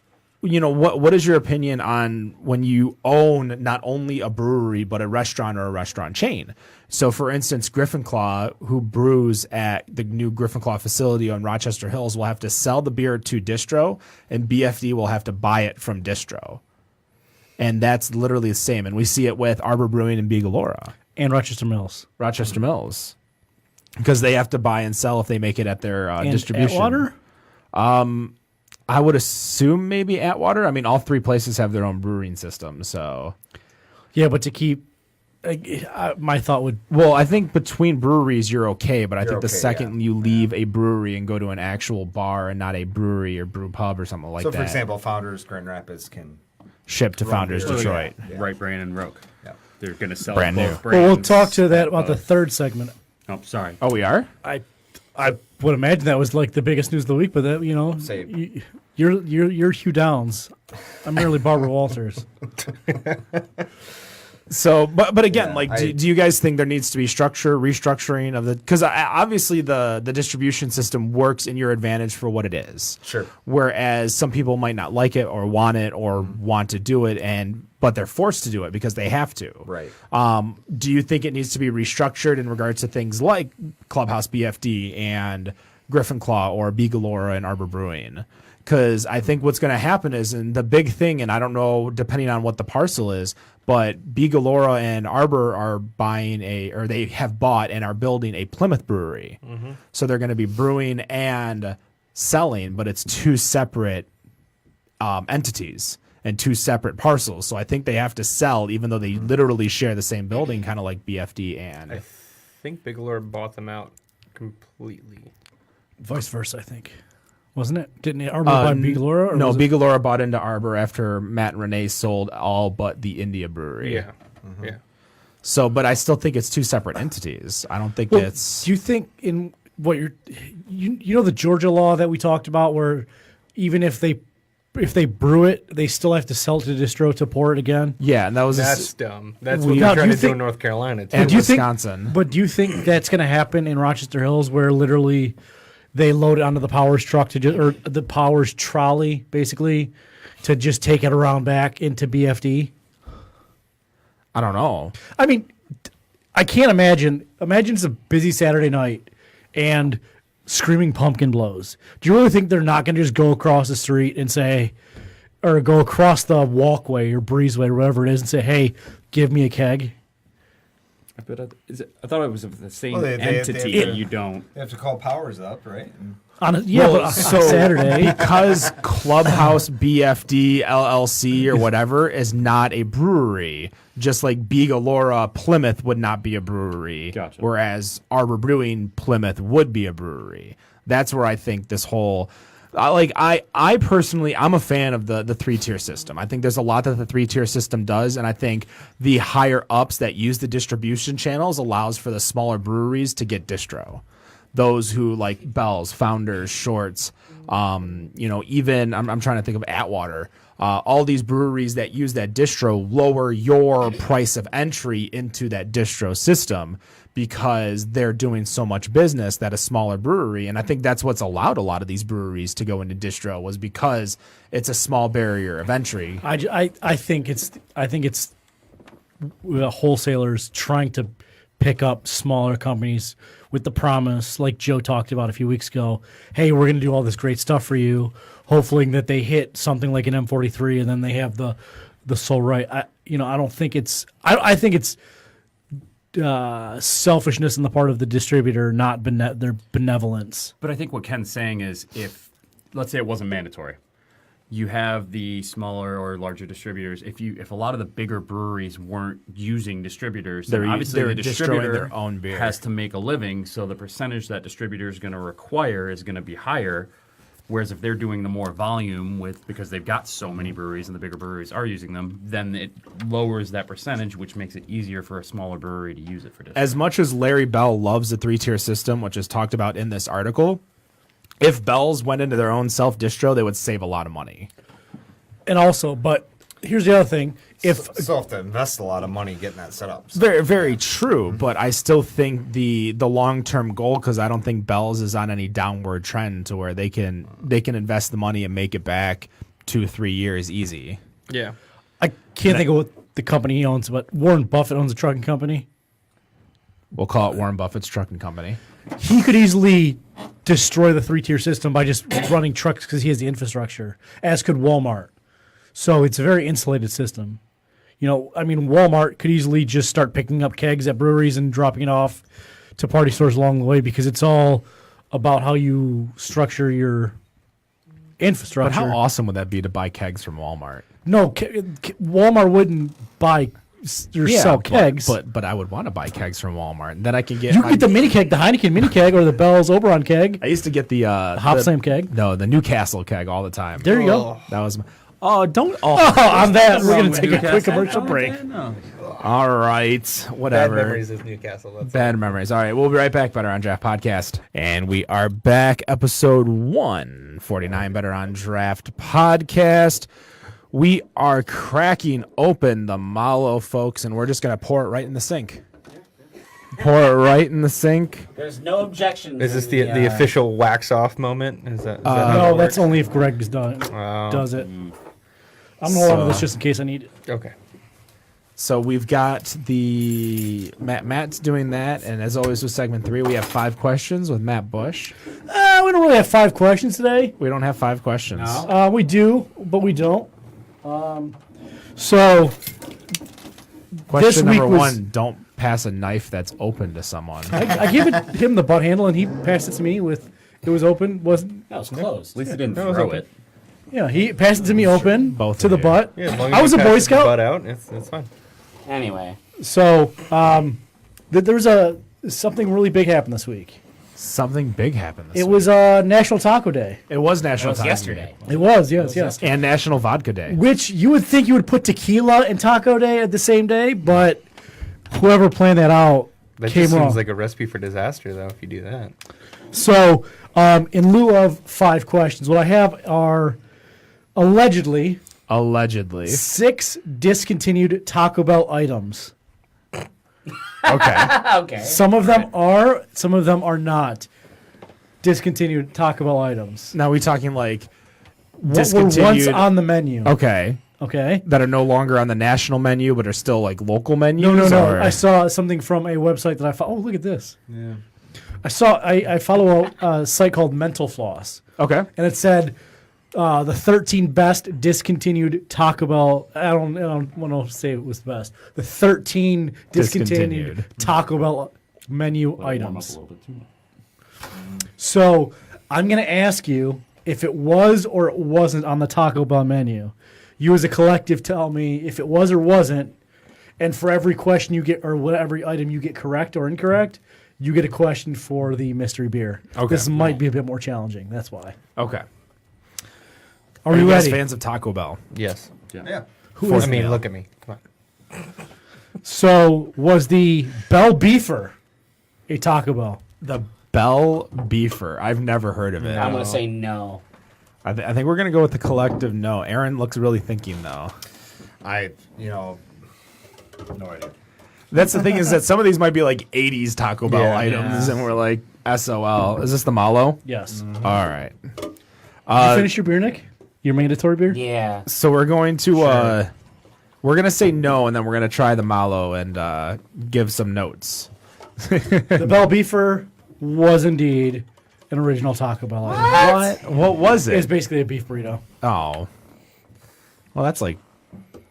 what is your opinion on when you own not only a brewery but a restaurant or a restaurant chain? So, for instance, Griffin Claw, who brews at the new Griffin Claw facility on Rochester Hills, will have to sell the beer to distro, and BFD will have to buy it from distro. And that's literally the same. And we see it with Arbor Brewing and Bigalora. And Rochester Mills. Rochester Mills. Because they have to buy and sell if they make it at their distribution. Atwater? I would assume maybe Atwater. I mean, all three places have their own brewing system. So, Yeah, but to keep... my thought would... well, I think between breweries you're okay, but I think the okay, second you leave a brewery and go to an actual bar and not a brewery or brew pub or something like so, that. for example, Founders Grand Rapids can ship to Founders beer. Detroit. Yeah. Right brand and Roke. Yeah. They're going to sell Brand both new. brands. Well, we'll talk to that about the third segment. Oh, sorry. Oh, we are? I would imagine that was like the biggest news of the week, but that Same. you're Hugh Downs. I'm merely Barbara Walters. So, but again, Yeah, do you guys think there needs to be restructuring of the? Because obviously the distribution system works in your advantage for what it is. Sure. Whereas some people might not like it or want to do it, but they're forced to do it because they have to. Right. Do you think it needs to be restructured in regards to things like Clubhouse BFD and Griffin Claw or Bigalora and Arbor Brewing? Because I think what's going to happen is, and the big thing, and I don't know, depending on what the parcel is, but Bigalora and Arbor are they have bought and are building a Plymouth brewery. Mm-hmm. So they're going to be brewing and selling, but it's two separate entities and two separate parcels. So I think they have to sell, even though they literally share the same building, kind of like BFD and. I think Bigelow bought them out completely. Vice versa, I think. Wasn't it? Didn't Arbor buy Bigalora? No, Bigalora bought into Arbor after Matt and Renee sold all but the India brewery. Yeah. Yeah. So, but I still think it's two separate entities. I don't think Well, it's. do you think in what you know the Georgia law that we talked about, where even if they brew it, they still have to sell it to distro to pour it again? Yeah, and that was That's dumb. That's Well, what now, we're do trying you to do in think- North Carolina, too. and do you think- Wisconsin. But do you think that's going to happen in Rochester Hills, where literally they load it onto the Powers truck or the Powers trolley, basically, to just take it around back into BFD? I don't know. I mean, I can't imagine. Imagine it's a busy Saturday night and Screaming Pumpkin blows. Do you really think they're not going to just go across the street and say, or go across the walkway or breezeway or whatever it is and say, "Hey, give me a keg"? But I thought it was of the same Well, they entity. have to- You don't. They have to call Powers up, right? But on So Saturday. because Clubhouse BFD LLC or whatever is not a brewery, just like Bigalora Plymouth would not be a brewery, Gotcha. whereas Arbor Brewing Plymouth would be a brewery. That's where I think this whole. I personally, I'm a fan of the 3-tier system. I think there's a lot that the 3-tier system does, and I think the higher ups that use the distribution channels allows for the smaller breweries to get distro. Those who like Bell's, Founders, Shorts, even I'm trying to think of Atwater. All these breweries that use that distro lower your price of entry into that distro system because they're doing so much business that a smaller brewery, and I think that's what's allowed a lot of these breweries to go into distro, was because it's a small barrier of entry. I think it's wholesalers trying to pick up smaller companies with the promise, like Joe talked about a few weeks ago, hey, we're going to do all this great stuff for you, hoping that they hit something like an M43 and then they have the soul right. I don't think it's I think it's selfishness on the part of the distributor, not their benevolence. But I think what Ken's saying is, if let's say it wasn't mandatory, you have the smaller or larger distributors. If a lot of the bigger breweries weren't using distributors, then obviously they're the destroying distributor their own beer. has to make a living, so the percentage that distributor is going to require is going to be higher. Whereas if they're doing the more volume because they've got so many breweries and the bigger breweries are using them, then it lowers that percentage, which makes it easier for a smaller brewery to use it for distribution. As much as Larry Bell loves the 3-tier system, which is talked about in this article, if Bell's went into their own self-distro, they would save a lot of money. And also, but here's the other thing. If So have to invest a lot of money getting that set up. So. Very, very true, but I still think the long-term goal, because I don't think Bell's is on any downward trend to where they can invest the money and make it back 2-3 years easy. Yeah. I can't think of what the company he owns, but Warren Buffett owns a trucking company. We'll call it Warren Buffett's trucking company. He could easily destroy the 3-tier system by just running trucks because he has the infrastructure, as could Walmart. So it's a very insulated system. You know, I mean, Walmart could easily just start picking up kegs at breweries and dropping it off to party stores along the way because it's all about how you structure your infrastructure. But how awesome would that be to buy kegs from Walmart? No, Walmart wouldn't buy or sell kegs. But I would want to buy kegs from Walmart. And then I can get... You can get the mini keg, the Heineken mini keg, or the Bell's Oberon keg. I used to get the Hop Slam keg. No, the Newcastle keg all the time. There you go. That was... Oh, don't... Oh, On that, we're going to take a quick commercial break. all right. Bad Whatever. memories of Newcastle. That's Bad memories. All right, we'll be right back. Better on Draft Podcast. And we are back. Episode 149, Better on Draft Podcast. We are cracking open the Mallow, folks, and we're just going to pour it right in the sink. Pour it right in the sink. There's no objections. Is this the official wax off moment? Is that how No, it that's works? only if Greg does it. I'm going to order this just in case I need it. Okay. So we've got the Matt's doing that, and as always with segment 3, we have 5 questions with Matt Bush. We don't really have 5 questions today. We don't have 5 questions. No. We do, but we don't. So Question this number week was- 1: don't pass a knife that's open to someone. I gave him the butt handle, and he passed it to me with it was open. Wasn't That was closed. At least he didn't That was throw okay. it. yeah? He passed it to me open, Both to of the you. butt. Yeah, as long as I was you a pass Boy the Scout. butt out, it's fine. Anyway, So there was something really big happened this week. Something big happened this It week. was National Taco Day. It was that National was Taco yesterday. Day. It was yes. And National Vodka Day. Which you would think you would put tequila and Taco Day at the same day, but whoever planned that out That came just wrong. seems like a recipe for disaster, though, if you do that. So, in lieu of 5 questions, what I have are allegedly Allegedly. 6 discontinued Taco Bell items. Okay. Okay. Some of them are, some of them are not discontinued Taco Bell items. Now we talking like What were once discontinued. on the menu. Okay. Okay. That are no longer on the national menu, but are still like local menus. No. or- I saw something from a website that I follow. Oh, look at this. Yeah. I follow a site called Mental Floss, Okay. and it said the 13 best discontinued Taco Bell. I don't want to say it was the best. The 13 discontinued Discontinued. Taco Bell menu items. So I'm going to ask you if it was or it wasn't on the Taco Bell menu. You as a collective tell me if it was or wasn't. And for every question you get, or whatever item you get correct or incorrect, you get a question for the mystery beer. Okay. This might be a bit more challenging. That's why. Okay. Are you you guys ready? fans of Taco Bell? Yes. Yeah. I mean, look at me. Come on. So was the Bell Beefer a Taco Bell? The Bell Beefer. I've never heard of it. I'm gonna say no. I think we're gonna go with the collective no. Aaron looks really thinking though. No idea. That's the thing is that some of these might be like 80s Taco Bell Yeah. items, and we're like SOL. Is this the Mallow? Yes. All right. Did you finish your beer, Nick? Your mandatory beer? Yeah. So we're going to we're gonna say no, and then we're gonna try the Mallow and give some notes. The Bell Beefer was indeed an original Taco Bell item. What was It's it? basically a beef burrito. Oh. Well, that's like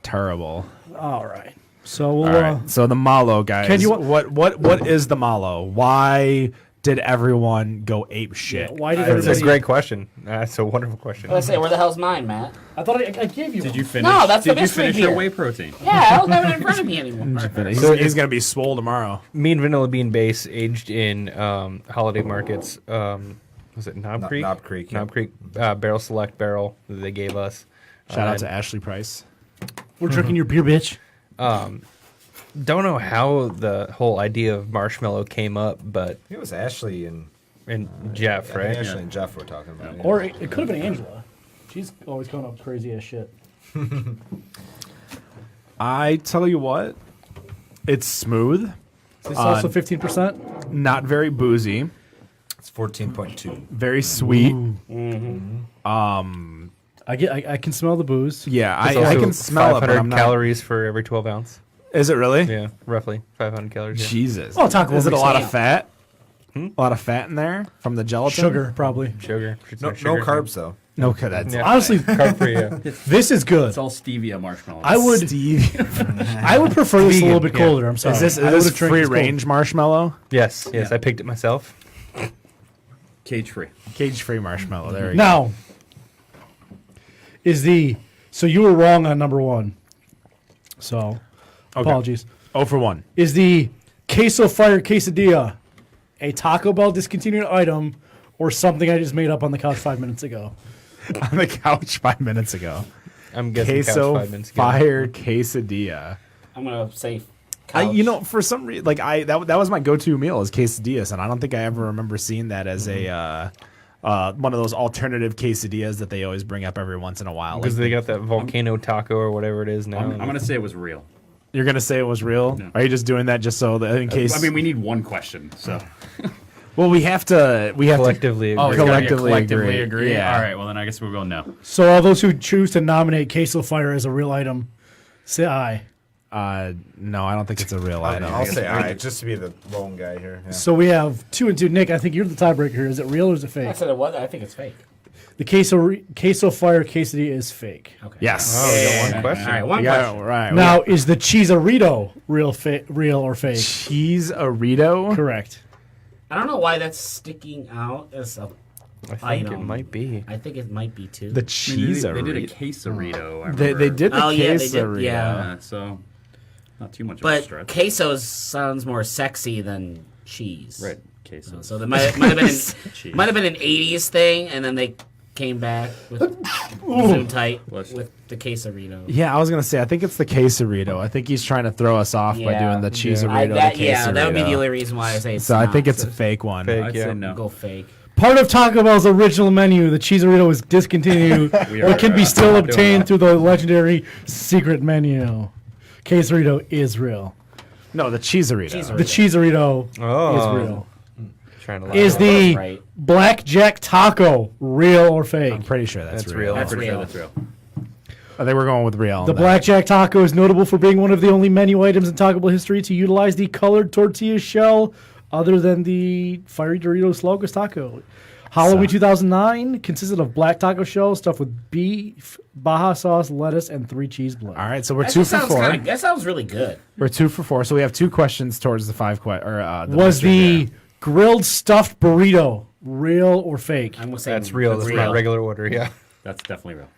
terrible. All right. So we'll. All right. So the Mallow, guys. Ken, you what is the Mallow? Why did everyone go ape shit? Why did That's a everybody? great question. That's a wonderful question. Let's say, where the hell's mine, Matt? I thought I gave you. Did one. you finish? No, that's the Did you mystery finish your beer. whey protein? Yeah, I don't have it in front of me anymore. He's gonna be swole tomorrow. Me and Vanilla Bean Base aged in Holiday Markets. Was it Knob Creek? Knob Creek, yeah. Knob Creek Barrel Select barrel that they gave us. Shout out And to Ashley Price. We're drinking your beer, bitch. Don't know how the whole idea of marshmallow came up, but It was Ashley and Jeff, I think right? Ashley and Jeff were talking about it. Or it could have been Angela. She's always coming up crazy as shit. I tell you what, it's smooth, It's also 15%. not very boozy, It's 14.2. very sweet. I can smell the booze. Yeah, It's I also can smell it, but 500 I'm not. calories for every 12 ounce. Is it really? Yeah, roughly 500 calories. Yeah. Jesus. Oh, Taco Is it a Bell lot makes of fat? A lot of fat in there from the gelatin. Sugar, probably. Sugar. No Sugar. carbs though. No, okay, that's Yeah. Honestly, Carb free, yeah. this is good. It's all stevia marshmallows. I would. I would prefer this a little bit Vegan, yeah. colder. I'm sorry. Is this I would've drank free this cold. range marshmallow? Yes, Yeah. I picked it myself. cage free. Cage free marshmallow. There you go. Now, so you were wrong on number one. So, apologies. 0 for 1. Is the Queso Fire Quesadilla a Taco Bell discontinued item or something I just made up on the couch 5 minutes ago? On the couch 5 minutes ago. I'm guessing couch Queso 5 minutes ago. Fire Quesadilla. I'm gonna say. For some reason, that was my go-to meal is quesadillas, and I don't think I ever remember seeing that as a one of those alternative quesadillas that they always bring up every once in a while. Because Like, they got that volcano taco or whatever it is now. I'm gonna say it was real. you're gonna say it was real? Yeah. Are you just doing that just so that in case? I mean, we need one question, so. well, we have to collectively agree. Oh, it's gotta be a Collectively collectively agree. agree. Yeah. All right. Well, then I guess we'll go no. So, all those who choose to nominate Queso Fire as a real item, say aye. No, I don't think it's a real item. I'll say aye, just to be the lone guy here. Yeah. So, we have 2 and 2. Nick, I think you're the tiebreaker here. Is it real or is it I fake? said it was. I think it's fake. The Queso Fire Quesadilla is fake. Okay. Yes. Oh, we got one question. All right, one Yeah, question. right. Now, is the Cheeserito real or fake? Cheese Arito. Correct. I don't know why that's sticking out as a I think item. it might be. I think it might be too. The I mean, cheese they did a Arito. quesarito. I They remember. did the Oh, yeah, they did, quesarito. yeah. So, not too much of a but stretch. queso sounds more sexy than cheese. Right. Queso. So that might have been Cheese. might have been an '80s thing, and then they came back with Zoom tight Bless you. with the quesarito. Yeah, I was gonna say I think it's the quesarito. I think he's trying to throw us off by Yeah. doing the cheese I, Arito. that, the yeah, that would be the quesarito. only reason why I say it's So I not. think it's a fake one. Fake. I'd Yeah. say no. Go fake. Part of Taco Bell's original menu, the Cheeserito is discontinued, but can be still not doing obtained that. through the legendary secret menu. Quesarito is real. No, the cheesarito. Cheeserito. The Cheeserito Oh. is real. Trying to lie. Is the Right. Blackjack Taco real or I'm fake? pretty sure that's, That's real. real. That's Pretty sure real. that's real. I think we're going with real. on The that. Blackjack Taco is notable for being one of the only menu items in Taco Bell history to utilize the colored tortilla shell other than the Fiery Doritos Locos Taco. Halloween 2009 consisted of black taco shell stuffed with beef, Baja sauce, lettuce, and 3 cheese blends. All right, so we're That 2 just for sounds 4. that sounds really good. We're 2 for 4. So we have 2 questions towards the 5 the Was mystery the grilled stuffed burrito real or fake? I'm gonna say That's real. That's my regular order. Yeah. That's definitely real.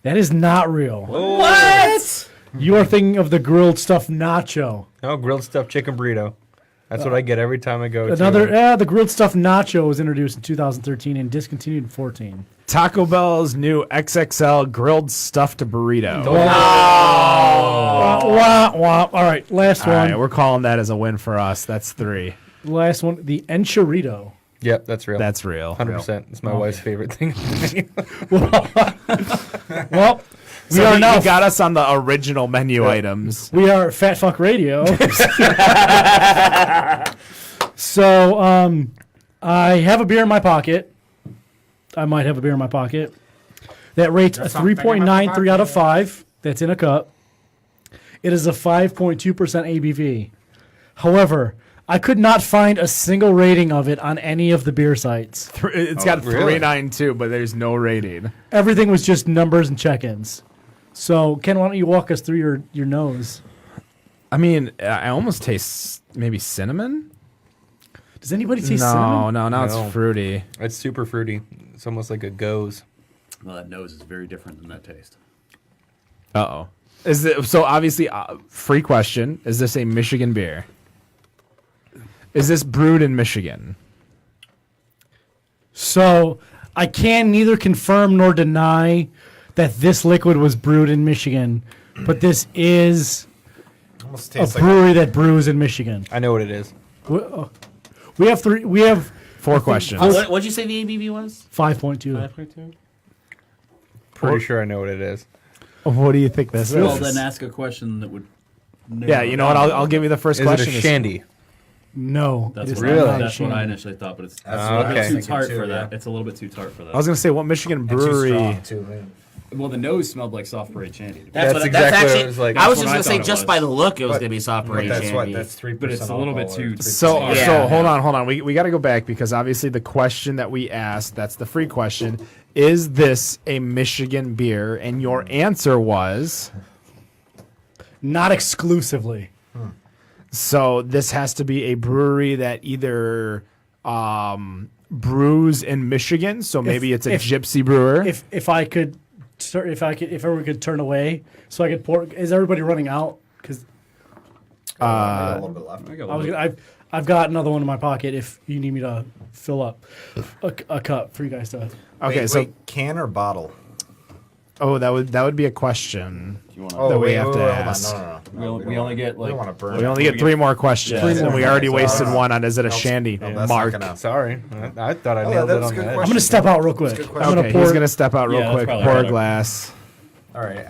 That is not real. What? You are thinking of the grilled stuffed nacho. No, grilled stuffed chicken burrito. That's what I get every time I go. The grilled stuffed nacho was introduced in 2013 and discontinued in 14. Taco Bell's new XXL grilled stuffed burrito. Wah, wah. All right, last All one. right, we're calling that as a win for us. That's 3. Last one, the enchilito. Yep, that's real. That's real. 100%. It's my wife's favorite thing. Well, we So are he now. got us on the original menu items. We are Fat Fuck Radio. So, I have a beer in my pocket. I might have a beer in my pocket. That rates a something in my 3.93 out of pocket. 5. That's in a cup. It is a 5.2% ABV. However, I could not find a single rating of it on any of the beer sites. It's got really? 392, but there's no rating. Everything was just numbers and check-ins. So, Ken, why don't you walk us through your nose? I mean, I almost taste maybe cinnamon. Does anybody taste cinnamon? No, now No. it's fruity. It's super fruity. It's almost like a goes. Well, that nose is very different than that taste. Uh-oh. Is it, so obviously, free question, is this a Michigan beer? Is this brewed in Michigan? So I can neither confirm nor deny that this liquid was brewed in Michigan, but this is Almost a tastes like brewery that brews in Michigan. I know what it is. We have three. We have 4 questions. What'd you say the ABV was? 5.2. Pretty sure I know what it is. What do you think this Well, is? then ask a question that would. Yeah, you know what? I'll give you the first Is question. it a shandy? No, That's, it is what, Really? not a that's what I shandy. initially thought, but it's That's a little what I bit was too thinking tart too, for that. yeah. It's a little bit too tart for that. I was going to say, what Michigan and too brewery? strong too, man. Well, the nose smelled like soft parade shandy. That's what, exactly what actually, it was like. I was That's just what I gonna say, thought it just was. by the look, it was But- gonna be soft But parade that's what. shandy. That's 3%. But it's a little bit alcohol, too- or 3%. So, Yeah. so hold on. We got to go back because obviously the question that we asked, that's the free question, is this a Michigan beer? And your answer was, Not exclusively. so this has to be a brewery that either brews in Michigan, so maybe it's a if- gypsy brewer. If I could, if everyone could turn away, so I could pour. Is everybody running out? Because A little bit left. I've got another one in my pocket. If you need me to fill up a cup for you guys to. Okay, Wait, so wait, can or bottle? oh, that would be a question. Do you want Oh, That we wait, have wait, to wait, hold on. ask. No. We only get, We like- don't want to burn. We only get 3 more questions, Yeah. and we already wasted Sorry. one on is it a Nope. shandy? No, that's Mark. not gonna. Sorry, I thought I Oh, nailed that it was on a good the head. question. I'm gonna step out real quick. good I'm question. gonna Okay, pour. he's gonna step out real Yeah, that's quick, probably pour a better. glass. All right.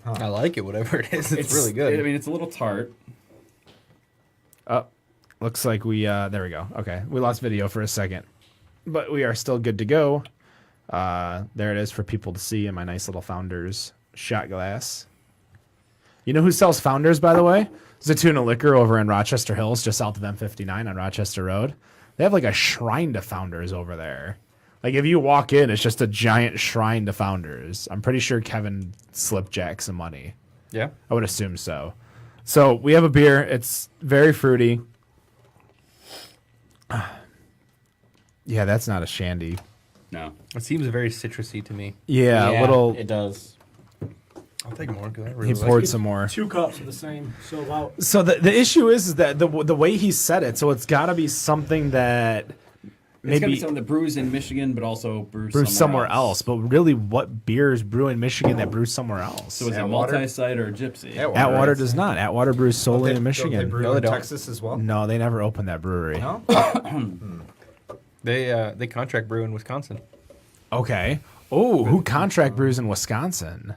I like it, whatever it is. It's really I good. mean, it's a little tart. Oh, looks like we there we go. Okay, we lost video for a second, but we are still good to go. There it is for people to see in my nice little Founders shot glass. You know who sells Founders, by the way? Zatuna Liquor over in Rochester Hills, just south of M59 on Rochester Road. They have like a shrine to Founders over there. Like if you walk in, it's just a giant shrine to Founders. I'm pretty sure Kevin slipjacked some money. Yeah. I would assume so. So we have a beer. It's very fruity. Yeah, that's not a shandy. No. It seems very citrusy to me. Yeah, a little. It does. I'll take more because I really He like poured it. some more. 2 cups of the same. So about. So the issue is that the way he said it. So it's got to be something that It's gotta be maybe something that brews in Michigan, but also brews brews somewhere else. But really, what beers brew in Michigan that brews somewhere else? So is it Atwater? multi-site or gypsy? Atwater does not. Atwater brews solely in Don't Michigan. they brew No, they in don't. Texas as well? No, they never opened that brewery. No. They contract brew in Wisconsin. Okay. Oh, who contract brews in Wisconsin?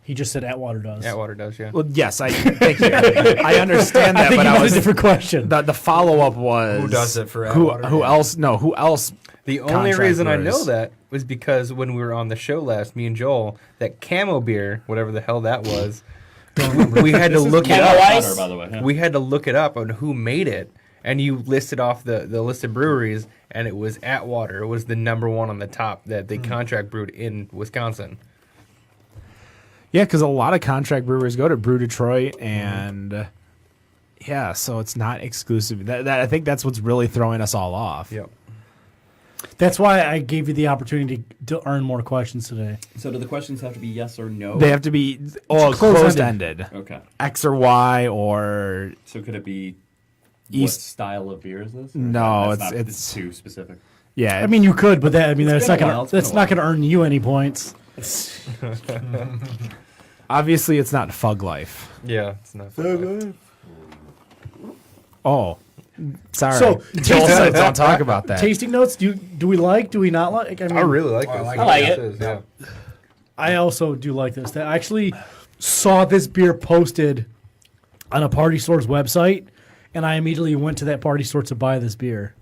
He just said Atwater does. Atwater does, yeah. Well, yes, I thank you. I understand I that, think but you I meant was a different question. the follow up was Who does it for who Atwater? who Yeah. else? No, who else? The only Contract reason I brewers. know that was because when we were on the show last, me and Joel, that camo beer, whatever the hell that was, we had to look it Camo up. Ice? Water, by the way. Yeah. We had to look it up on who made it, and you listed off the list of breweries, and it was Atwater. It was the number one on the top that they contract brewed in Wisconsin. Yeah, because a lot of contract brewers go to Brew Detroit, and yeah, so it's not exclusive. That I think that's what's really throwing us all off. Yep. That's why I gave you the opportunity to earn more questions today. So do the questions have to be yes or no? They have to be closed-ended. closed ended, Okay. X or Y or So could it be what East. style of beer is this? Or No, that's it's- too specific. Yeah. I mean, you could, but that's been not a while, gonna it's been that's a not gonna earn you any points. obviously it's not Fug Life. Yeah, it's not. Oh, sorry. So, Joel said don't talk about that. Tasting notes. Do we like? Do we not like? I mean, I really like this. I like it. Yeah. I also do like this. I actually saw this beer posted on a party store's website, and I immediately went to that party store to buy this beer.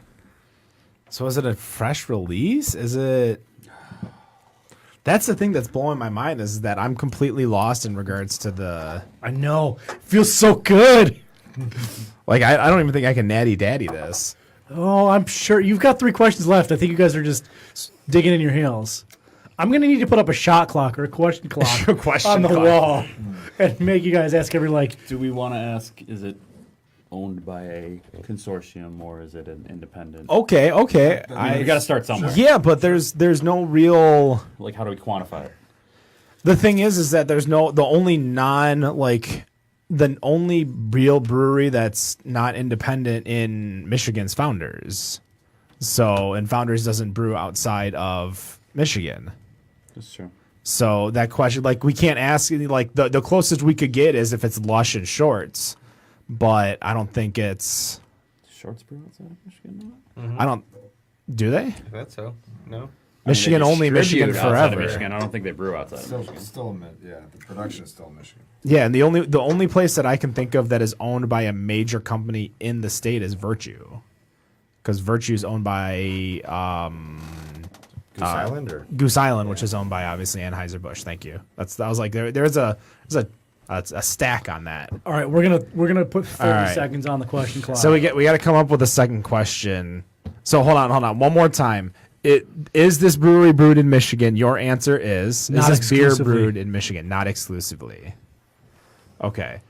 So is it a fresh release? Is it? That's the thing that's blowing my mind is that I'm completely lost in regards to the. I know. It feels so good. Like I don't even think I can natty daddy this. Oh, I'm sure you've got 3 questions left. I think you guys are just digging in your heels. I'm gonna need to put up a shot clock or a question clock A question on the clock. wall and make you guys ask every like. Do we want to ask, is it owned by a consortium or is it an independent? Okay. We got to start somewhere. Yeah, but there's no real. Like, how do we quantify it? The thing is that the only real brewery that's not independent in Michigan's Founders. So, and Founders doesn't brew outside of Michigan. That's true. So that question, like, we can't ask, like, the closest we could get is if it's Lush and Shorts, but I don't think it's. Shorts brew outside of Michigan now? I don't. Do they? I bet so. No. Michigan I mean, they only, Michigan distribute outside of forever. Michigan. I don't think they brew outside of Still, Michigan. the production is still in Michigan. Yeah, and the only place that I can think of that is owned by a major company in the state is Virtue, because Virtue is owned by Goose Island or Goose Island, which is owned by obviously Anheuser-Busch. Thank you. I was like there's a stack on that. All right, we're gonna put 30 right. seconds on the question clock. So we got to come up with a second question. So hold on, one more time. Is this brewery brewed in Michigan? Your answer is Not this beer exclusively. brewed in Michigan? Not exclusively. Okay,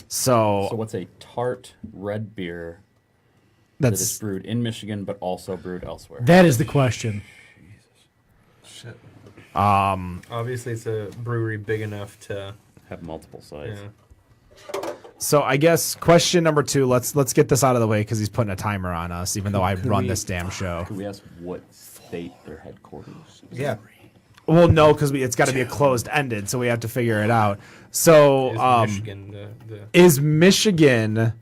So what's a tart red beer that is that's brewed in Michigan but also brewed elsewhere? That is the question. Shit. Obviously, it's a brewery big enough to. Have multiple sites. Yeah. so. I guess question number 2. Let's get this out of the way because he's putting a timer on us, even though I run we- this damn show. Could we ask what state their headquarters is? yeah. Well, no, because it's got to be a closed ended, so we have to figure it out. So Is Michigan the is Michigan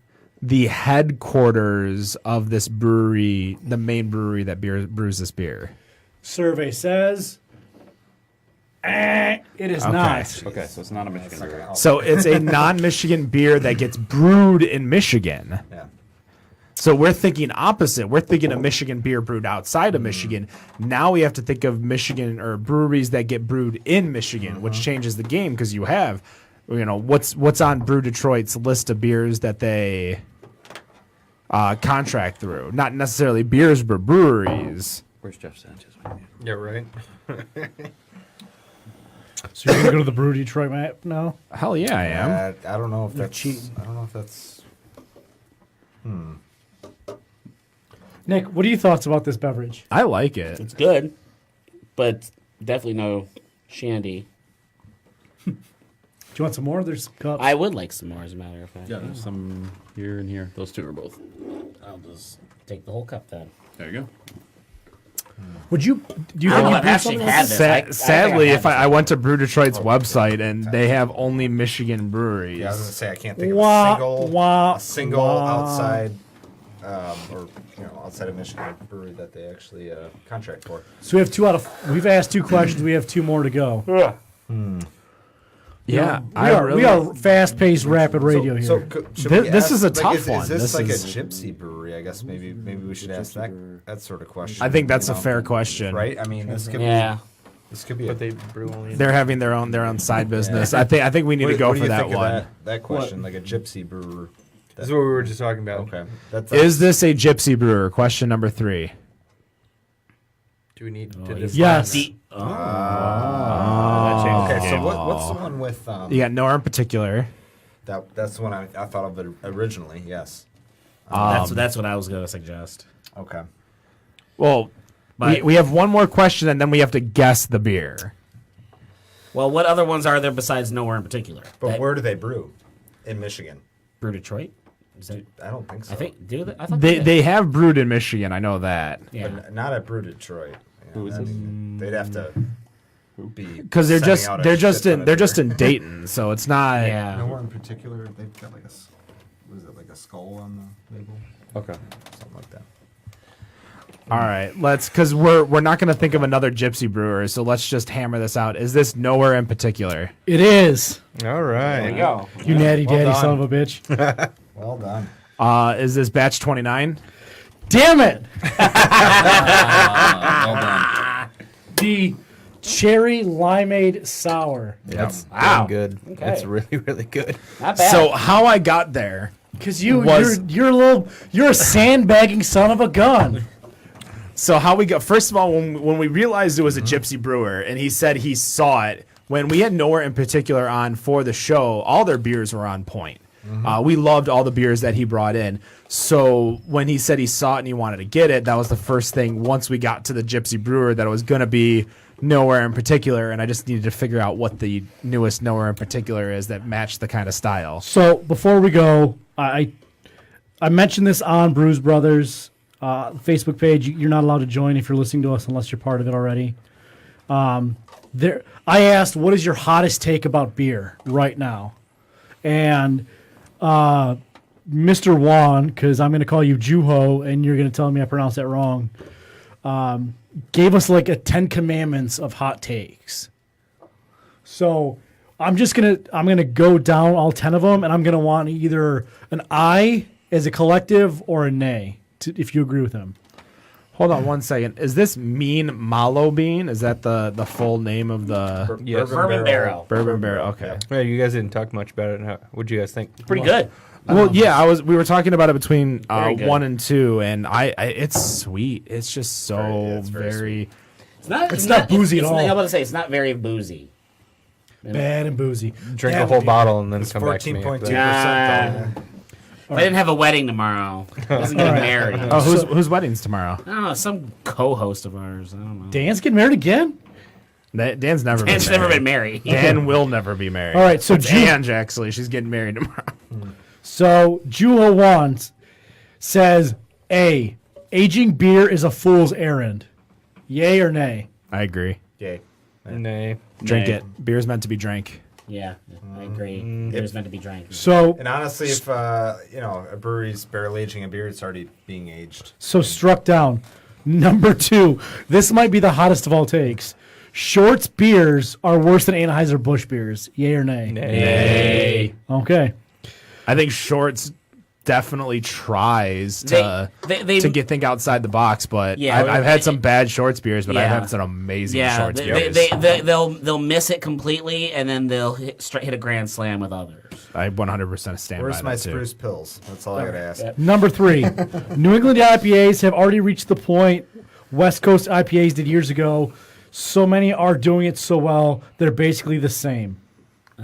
the headquarters of this brewery, the main brewery that brews this beer? Survey says it is not. Okay, so it's not a Michigan brewery. So it's a non-Michigan beer that gets brewed in Michigan. Yeah. So we're thinking opposite. We're thinking of Michigan beer brewed outside of Michigan. Now we have to think of Michigan or breweries that get brewed in Michigan, which changes the game because you have, what's on Brew Detroit's list of beers that they contract through. Not necessarily beers, but breweries. Where's Jeff Sanchez? Yeah, right. So you're gonna go to the Brew Detroit map now? Hell yeah, I am. I don't know if that's cheating. I don't know if that's. Nick, what are your thoughts about this beverage? I like it. It's good, but definitely no shandy. Do you want some more? There's cups. I would like some more, as a matter of fact. Yeah, there's some here and here. Those two are both. I'll just take the whole cup then. There you go. Do you think Oh, you I've do actually something? had this. I think Sadly, I've if had I went to Brew Detroit's website and they have only Michigan breweries. Yeah, I was gonna say I can't think Wah, of wah, a single wah. outside, or outside of Michigan brewery that they actually contract for. So we have we've asked 2 questions. We have 2 more to go. Yeah, We are fast-paced, rapid radio So here. should Thi- we this ask, is a like, tough is, one. Is this, This like is- a gypsy brewery? I guess maybe we should ask that sort of question. I think that's you a know? fair question. Right? I mean, this could Yeah. be this could be. But they brew only. They're having their own side business. I think we need to go what do for you that think of one. that question, like a gypsy brewer. This is what we were just talking about. Okay. That's Is this a gypsy brewer? Question number 3. Do we need to yes. define Yes. that? okay? So what's the one with You got nowhere in particular. that's the one I thought of it originally. Yes. That's what I was gonna suggest. Okay. Well, But- we have one more question and then we have to guess the beer. Well, what other ones are there besides nowhere in particular? But That- where do they brew? In Michigan? Brew Detroit? Is that? I don't think so. I think do they? I thought They did. they have brewed in Michigan. I know that Yeah. But not at Brew Detroit. Who is this? They'd have to be because they're sending just out a they're shit just ton in of they're beer. just in Dayton, so it's not. Yeah. Nowhere in particular. They've got like what is it, like a skull on the label? Okay. Something like that. All right, because we're not going to think of another gypsy brewer, so let's just hammer this out. Is this nowhere in particular? It is. All right. go. You natty Well daddy done. son of a bitch. Well done. Is this batch 29? Damn it! Well done. The cherry limeade sour. That's Wow. good. Okay. It's really, really good. Not bad. So how I got there Because Was- you're a sandbagging son of a gun. So how we got? First of all, when we realized it was a gypsy brewer, and he said he saw it when we had nowhere in particular on for the show, all their beers were on point. We loved all the beers that he brought in. So when he said he saw it and he wanted to get it, that was the first thing once we got to the Gypsy Brewer that it was going to be Nowhere in Particular, and I just needed to figure out what the newest Nowhere in Particular is that matched the kind of style. So before we go, I mentioned this on Brews Brothers Facebook page. You're not allowed to join if you're listening to us unless you're part of it already. I asked, what is your hottest take about beer right now? And Mr. Juan, because I'm going to call you Juho, and you're going to tell me I pronounced that wrong, gave us like a 10 commandments of hot takes. So I'm gonna go down all 10 of them, and I'm gonna want either an I as a collective or a nay, if you agree with him. Hold on one second. Is this Mean Mallow Bean? Is that the full name of the Yes. Bourbon barrel. bourbon barrel? Okay. Yeah, you guys didn't talk much about it. What'd you guys think? Pretty good. Well, yeah, we were talking about it between Very good. 1 and 2, and it's sweet. It's just so it's very It's not boozy at all. I'm about to say it's not very boozy. Bad and boozy. Drink That a whole would be- bottle and then It's come back to me. 14.2%. If I didn't have a wedding tomorrow, I wasn't getting married. Oh, whose wedding's tomorrow? I don't know, some co-host of ours. I don't know. Dan's getting married again? Dan's never Dan's been never married. been married. Dan will never be married. All right, so it's Ange, actually. She's getting married tomorrow. So Juho Wans says, A, aging beer is a fool's errand. Yay or nay? I agree. Yay. Nay. Drink Nay. it. Beer's meant to be drank. Yeah, I agree. Beer's meant to be drank. So And honestly, if a brewery's barrel aging a beer, it's already being aged. struck down. Number 2, this might be the hottest of all takes. Shorts beers are worse than Anheuser-Busch beers. Yay or nay? Hey. Okay. I think Shorts definitely tries to They think outside the box, but Yeah, I've had some bad Shorts beers, but I've Yeah. had some amazing yeah, Shorts they, beers. they'll miss it completely, and then they'll hit a grand slam with others. I 100% stand Where's by my that too. spruce pills? That's all I gotta ask. Number 3, New England IPAs have already reached the point West Coast IPAs did years ago. So many are doing it so well, they're basically the same.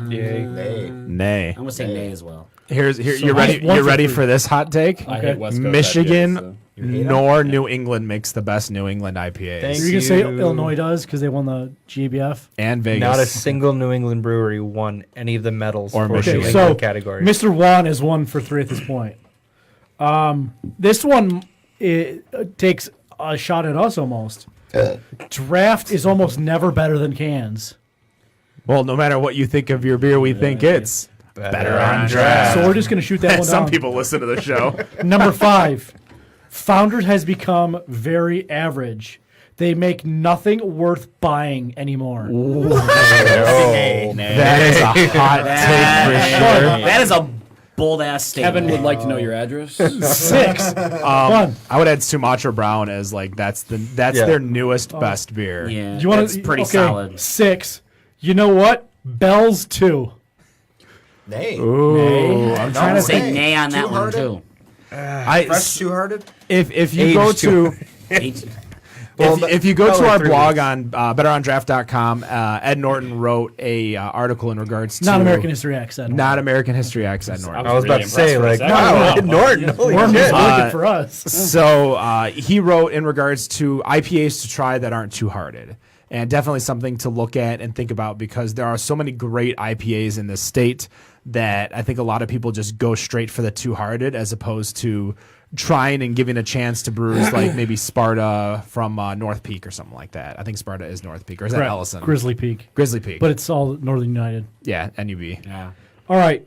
Yay. Nay. Nay. I'm gonna say nay as well. You're So ready. one You're for ready three. for this hot take? I hate West Coast Michigan IPAs, so. nor New England makes the best New England IPAs. Thank You're going to say you. Illinois does because they won the GABF? And Vegas. Not a single New England brewery won any of the medals Or for Michigan. New Okay, England so category. Mr. Juan is 1 for 3 at this point. This one takes a shot at us almost. Draft is almost never better than cans. Well, no matter what you think of your beer, we think it's better on draft. So we're just going to shoot that one Some down. people listen to the show. Number 5, Founders has become very average. They make nothing worth buying anymore. That is a hot take for sure. That is a bold ass statement. Kevin would like to know your address. 6, 1. I would add Sumatra Brown as like that's Yeah. their newest best beer. Yeah, You want that's pretty okay, solid. 6. You know what? Bell's 2. Nay. Ooh, I'm trying to Say think. nay on that one Two-hearted? too. Fresh two-hearted? If you Age go too. to if you go to probably our 3 blog weeks. on betterondraft.com, Ed Norton wrote a article in regards to Not American History X. Not American History X. Ed Norton. I was about to say, like, second. wow, Ed Norton. Holy We're shit. looking for us. So he wrote in regards to IPAs to try that aren't too hearted. And definitely something to look at and think about because there are so many great IPAs in this state that I think a lot of people just go straight for the two-hearted as opposed to trying and giving a chance to brews like maybe Sparta from North Peak or something like that. I think Sparta is North Peak, or is that Correct. Ellison? Grizzly Peak. Grizzly Peak. But it's all Northern United. yeah, NUB. Yeah. All right.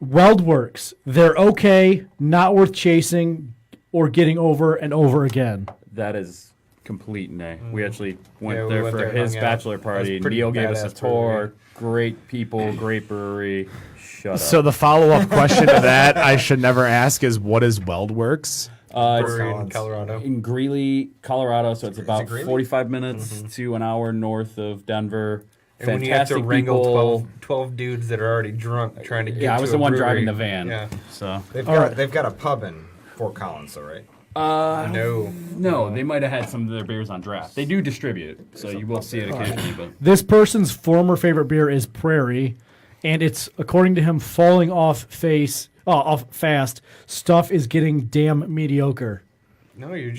Weldworks. They're okay, not worth chasing or getting over and over again. That is complete nay. We actually went Yeah, we there went for there and his hung out. bachelor That was party. pretty Neil gave us a badass tour. brewery. Great people, great brewery. Shut So up. the follow-up question to that I should never ask is, what is Weldworks? It's Brewery in Colorado. in Greeley, Colorado, so it's about Greeley? 45 minutes to an hour north of Denver. And when you have to Fantastic wrangle people. 12 dudes that are already drunk trying to get Yeah, I to was a the one brewery. driving the van. Yeah. So They've got a pub in Fort Collins, though, right? No. they might have had some of their beers on draft. They do distribute, so you will see it occasionally. But This person's former favorite beer is Prairie, and it's, according to him, falling off fast. Stuff is getting damn mediocre. No, your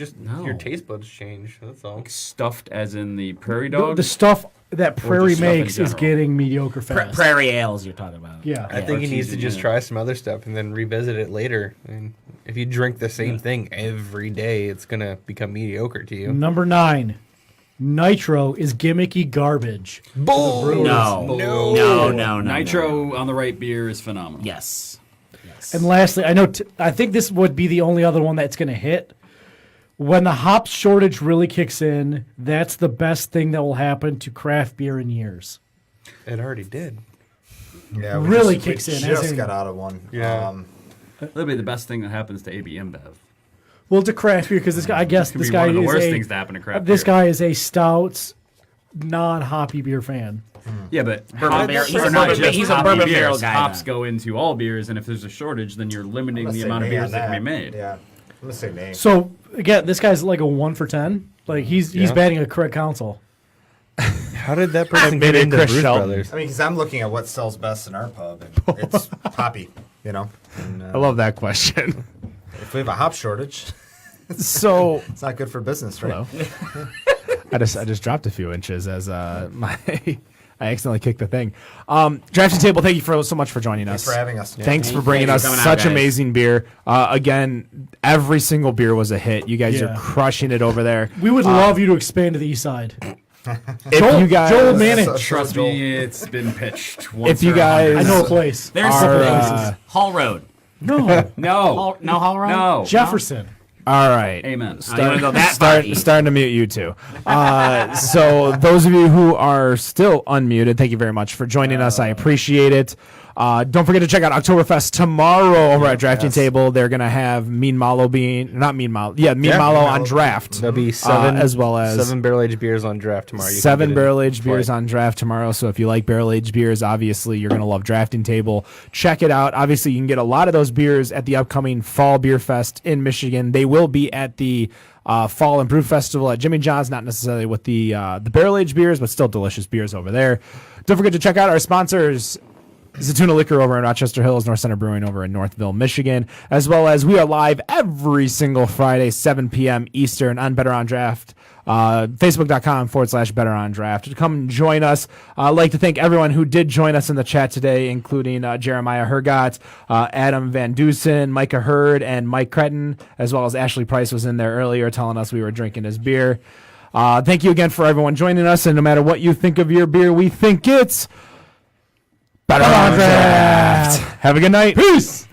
taste buds change. That's all. Stuffed as in the prairie The, dog? the stuff that Prairie just stuff in makes is general? getting mediocre fast. Prairie ales you're talking about. Yeah. I think he needs to just yeah. try some other stuff and then revisit it later. And if you drink the same thing every day, it's gonna become mediocre to you. Number 9, Nitro is gimmicky garbage. Bull. No. Nitro on the right beer is phenomenal. Yes. And lastly, I think this would be the only other one that's going to hit. When the hop shortage really kicks in, that's the best thing that will happen to craft beer in years. It already did. Yeah, Really we kicks in, as Just in- got out of one. Yeah. That'll be the best thing that happens to AB InBev. Well, to craft beer, because this guy, I guess Could this be guy one of the is worst things to happen to craft this beer. guy is a stout, non-hoppy beer fan. Yeah, but Bourbon hops barrel- he's are a not bourbon- just he's a hoppy bourbon beers. barrel guy, Hops then. go into all beers, and if there's a shortage, then you're limiting the amount of beers that can be made. Yeah, I'm gonna say nay. So again, this guy's like a 1 for 10. Like he's batting a correct counsel. How did that person made get it into Chris Bruce Shelton. Brothers? I mean, because I'm looking at what sells best in our pub, and it's hoppy. You know, and, I love that question. if we have a hop shortage, So it's not good for business, right? hello. I just dropped a few inches as I accidentally kicked the thing. Drafting Table, thank you so much for joining us. Thanks for having us. Thanks for bringing Thanks us for coming out, such guys. amazing beer. Again, every single beer was a hit. You guys Yeah. are crushing it over there. We would love you to expand to the east side. If you guys, Joel Manning. So- Trust Joel. me, it's been pitched. Once if you or 100 guys, I know a place. There's Are, Hall Road. No, No. No Hall Road? No. Jefferson. all right. Amen. You want to go that far east? Starting to mute you two. So those of you who are still unmuted, thank you very much for joining us. I appreciate it. Don't forget to check out Oktoberfest tomorrow over at Drafting yes. Table. They're gonna have Mean Mallow Mallow on draft. There'll be seven as well as 7 barrel-aged beers on draft tomorrow. You can Seven get in. barrel-aged beers Right. on draft tomorrow. So if you like barrel-aged beers, obviously you're going to love Drafting Table. Check it out. Obviously, you can get a lot of those beers at the upcoming Fall Beer Fest in Michigan. They will be at the Fall and Brew Festival at Jimmy John's, not necessarily with the barrel-aged beers, but still delicious beers over there. Don't forget to check out our sponsors, Zatuna Liquor over in Rochester Hills, North Center Brewing over in Northville, Michigan, as well as we are live every single Friday, 7 p.m. Eastern on Better on Draft. Facebook.com/Better on Draft. To come and join us. I'd like to thank everyone who did join us in the chat today, including Jeremiah Hergott, Adam Van Dusen, Micah Hurd, and Mike Cretin, as well as Ashley Price was in there earlier telling us we were drinking his beer. Thank you again for everyone joining us, and no matter what you think of your beer, we think it's Better on Draft. Have a good night. Peace.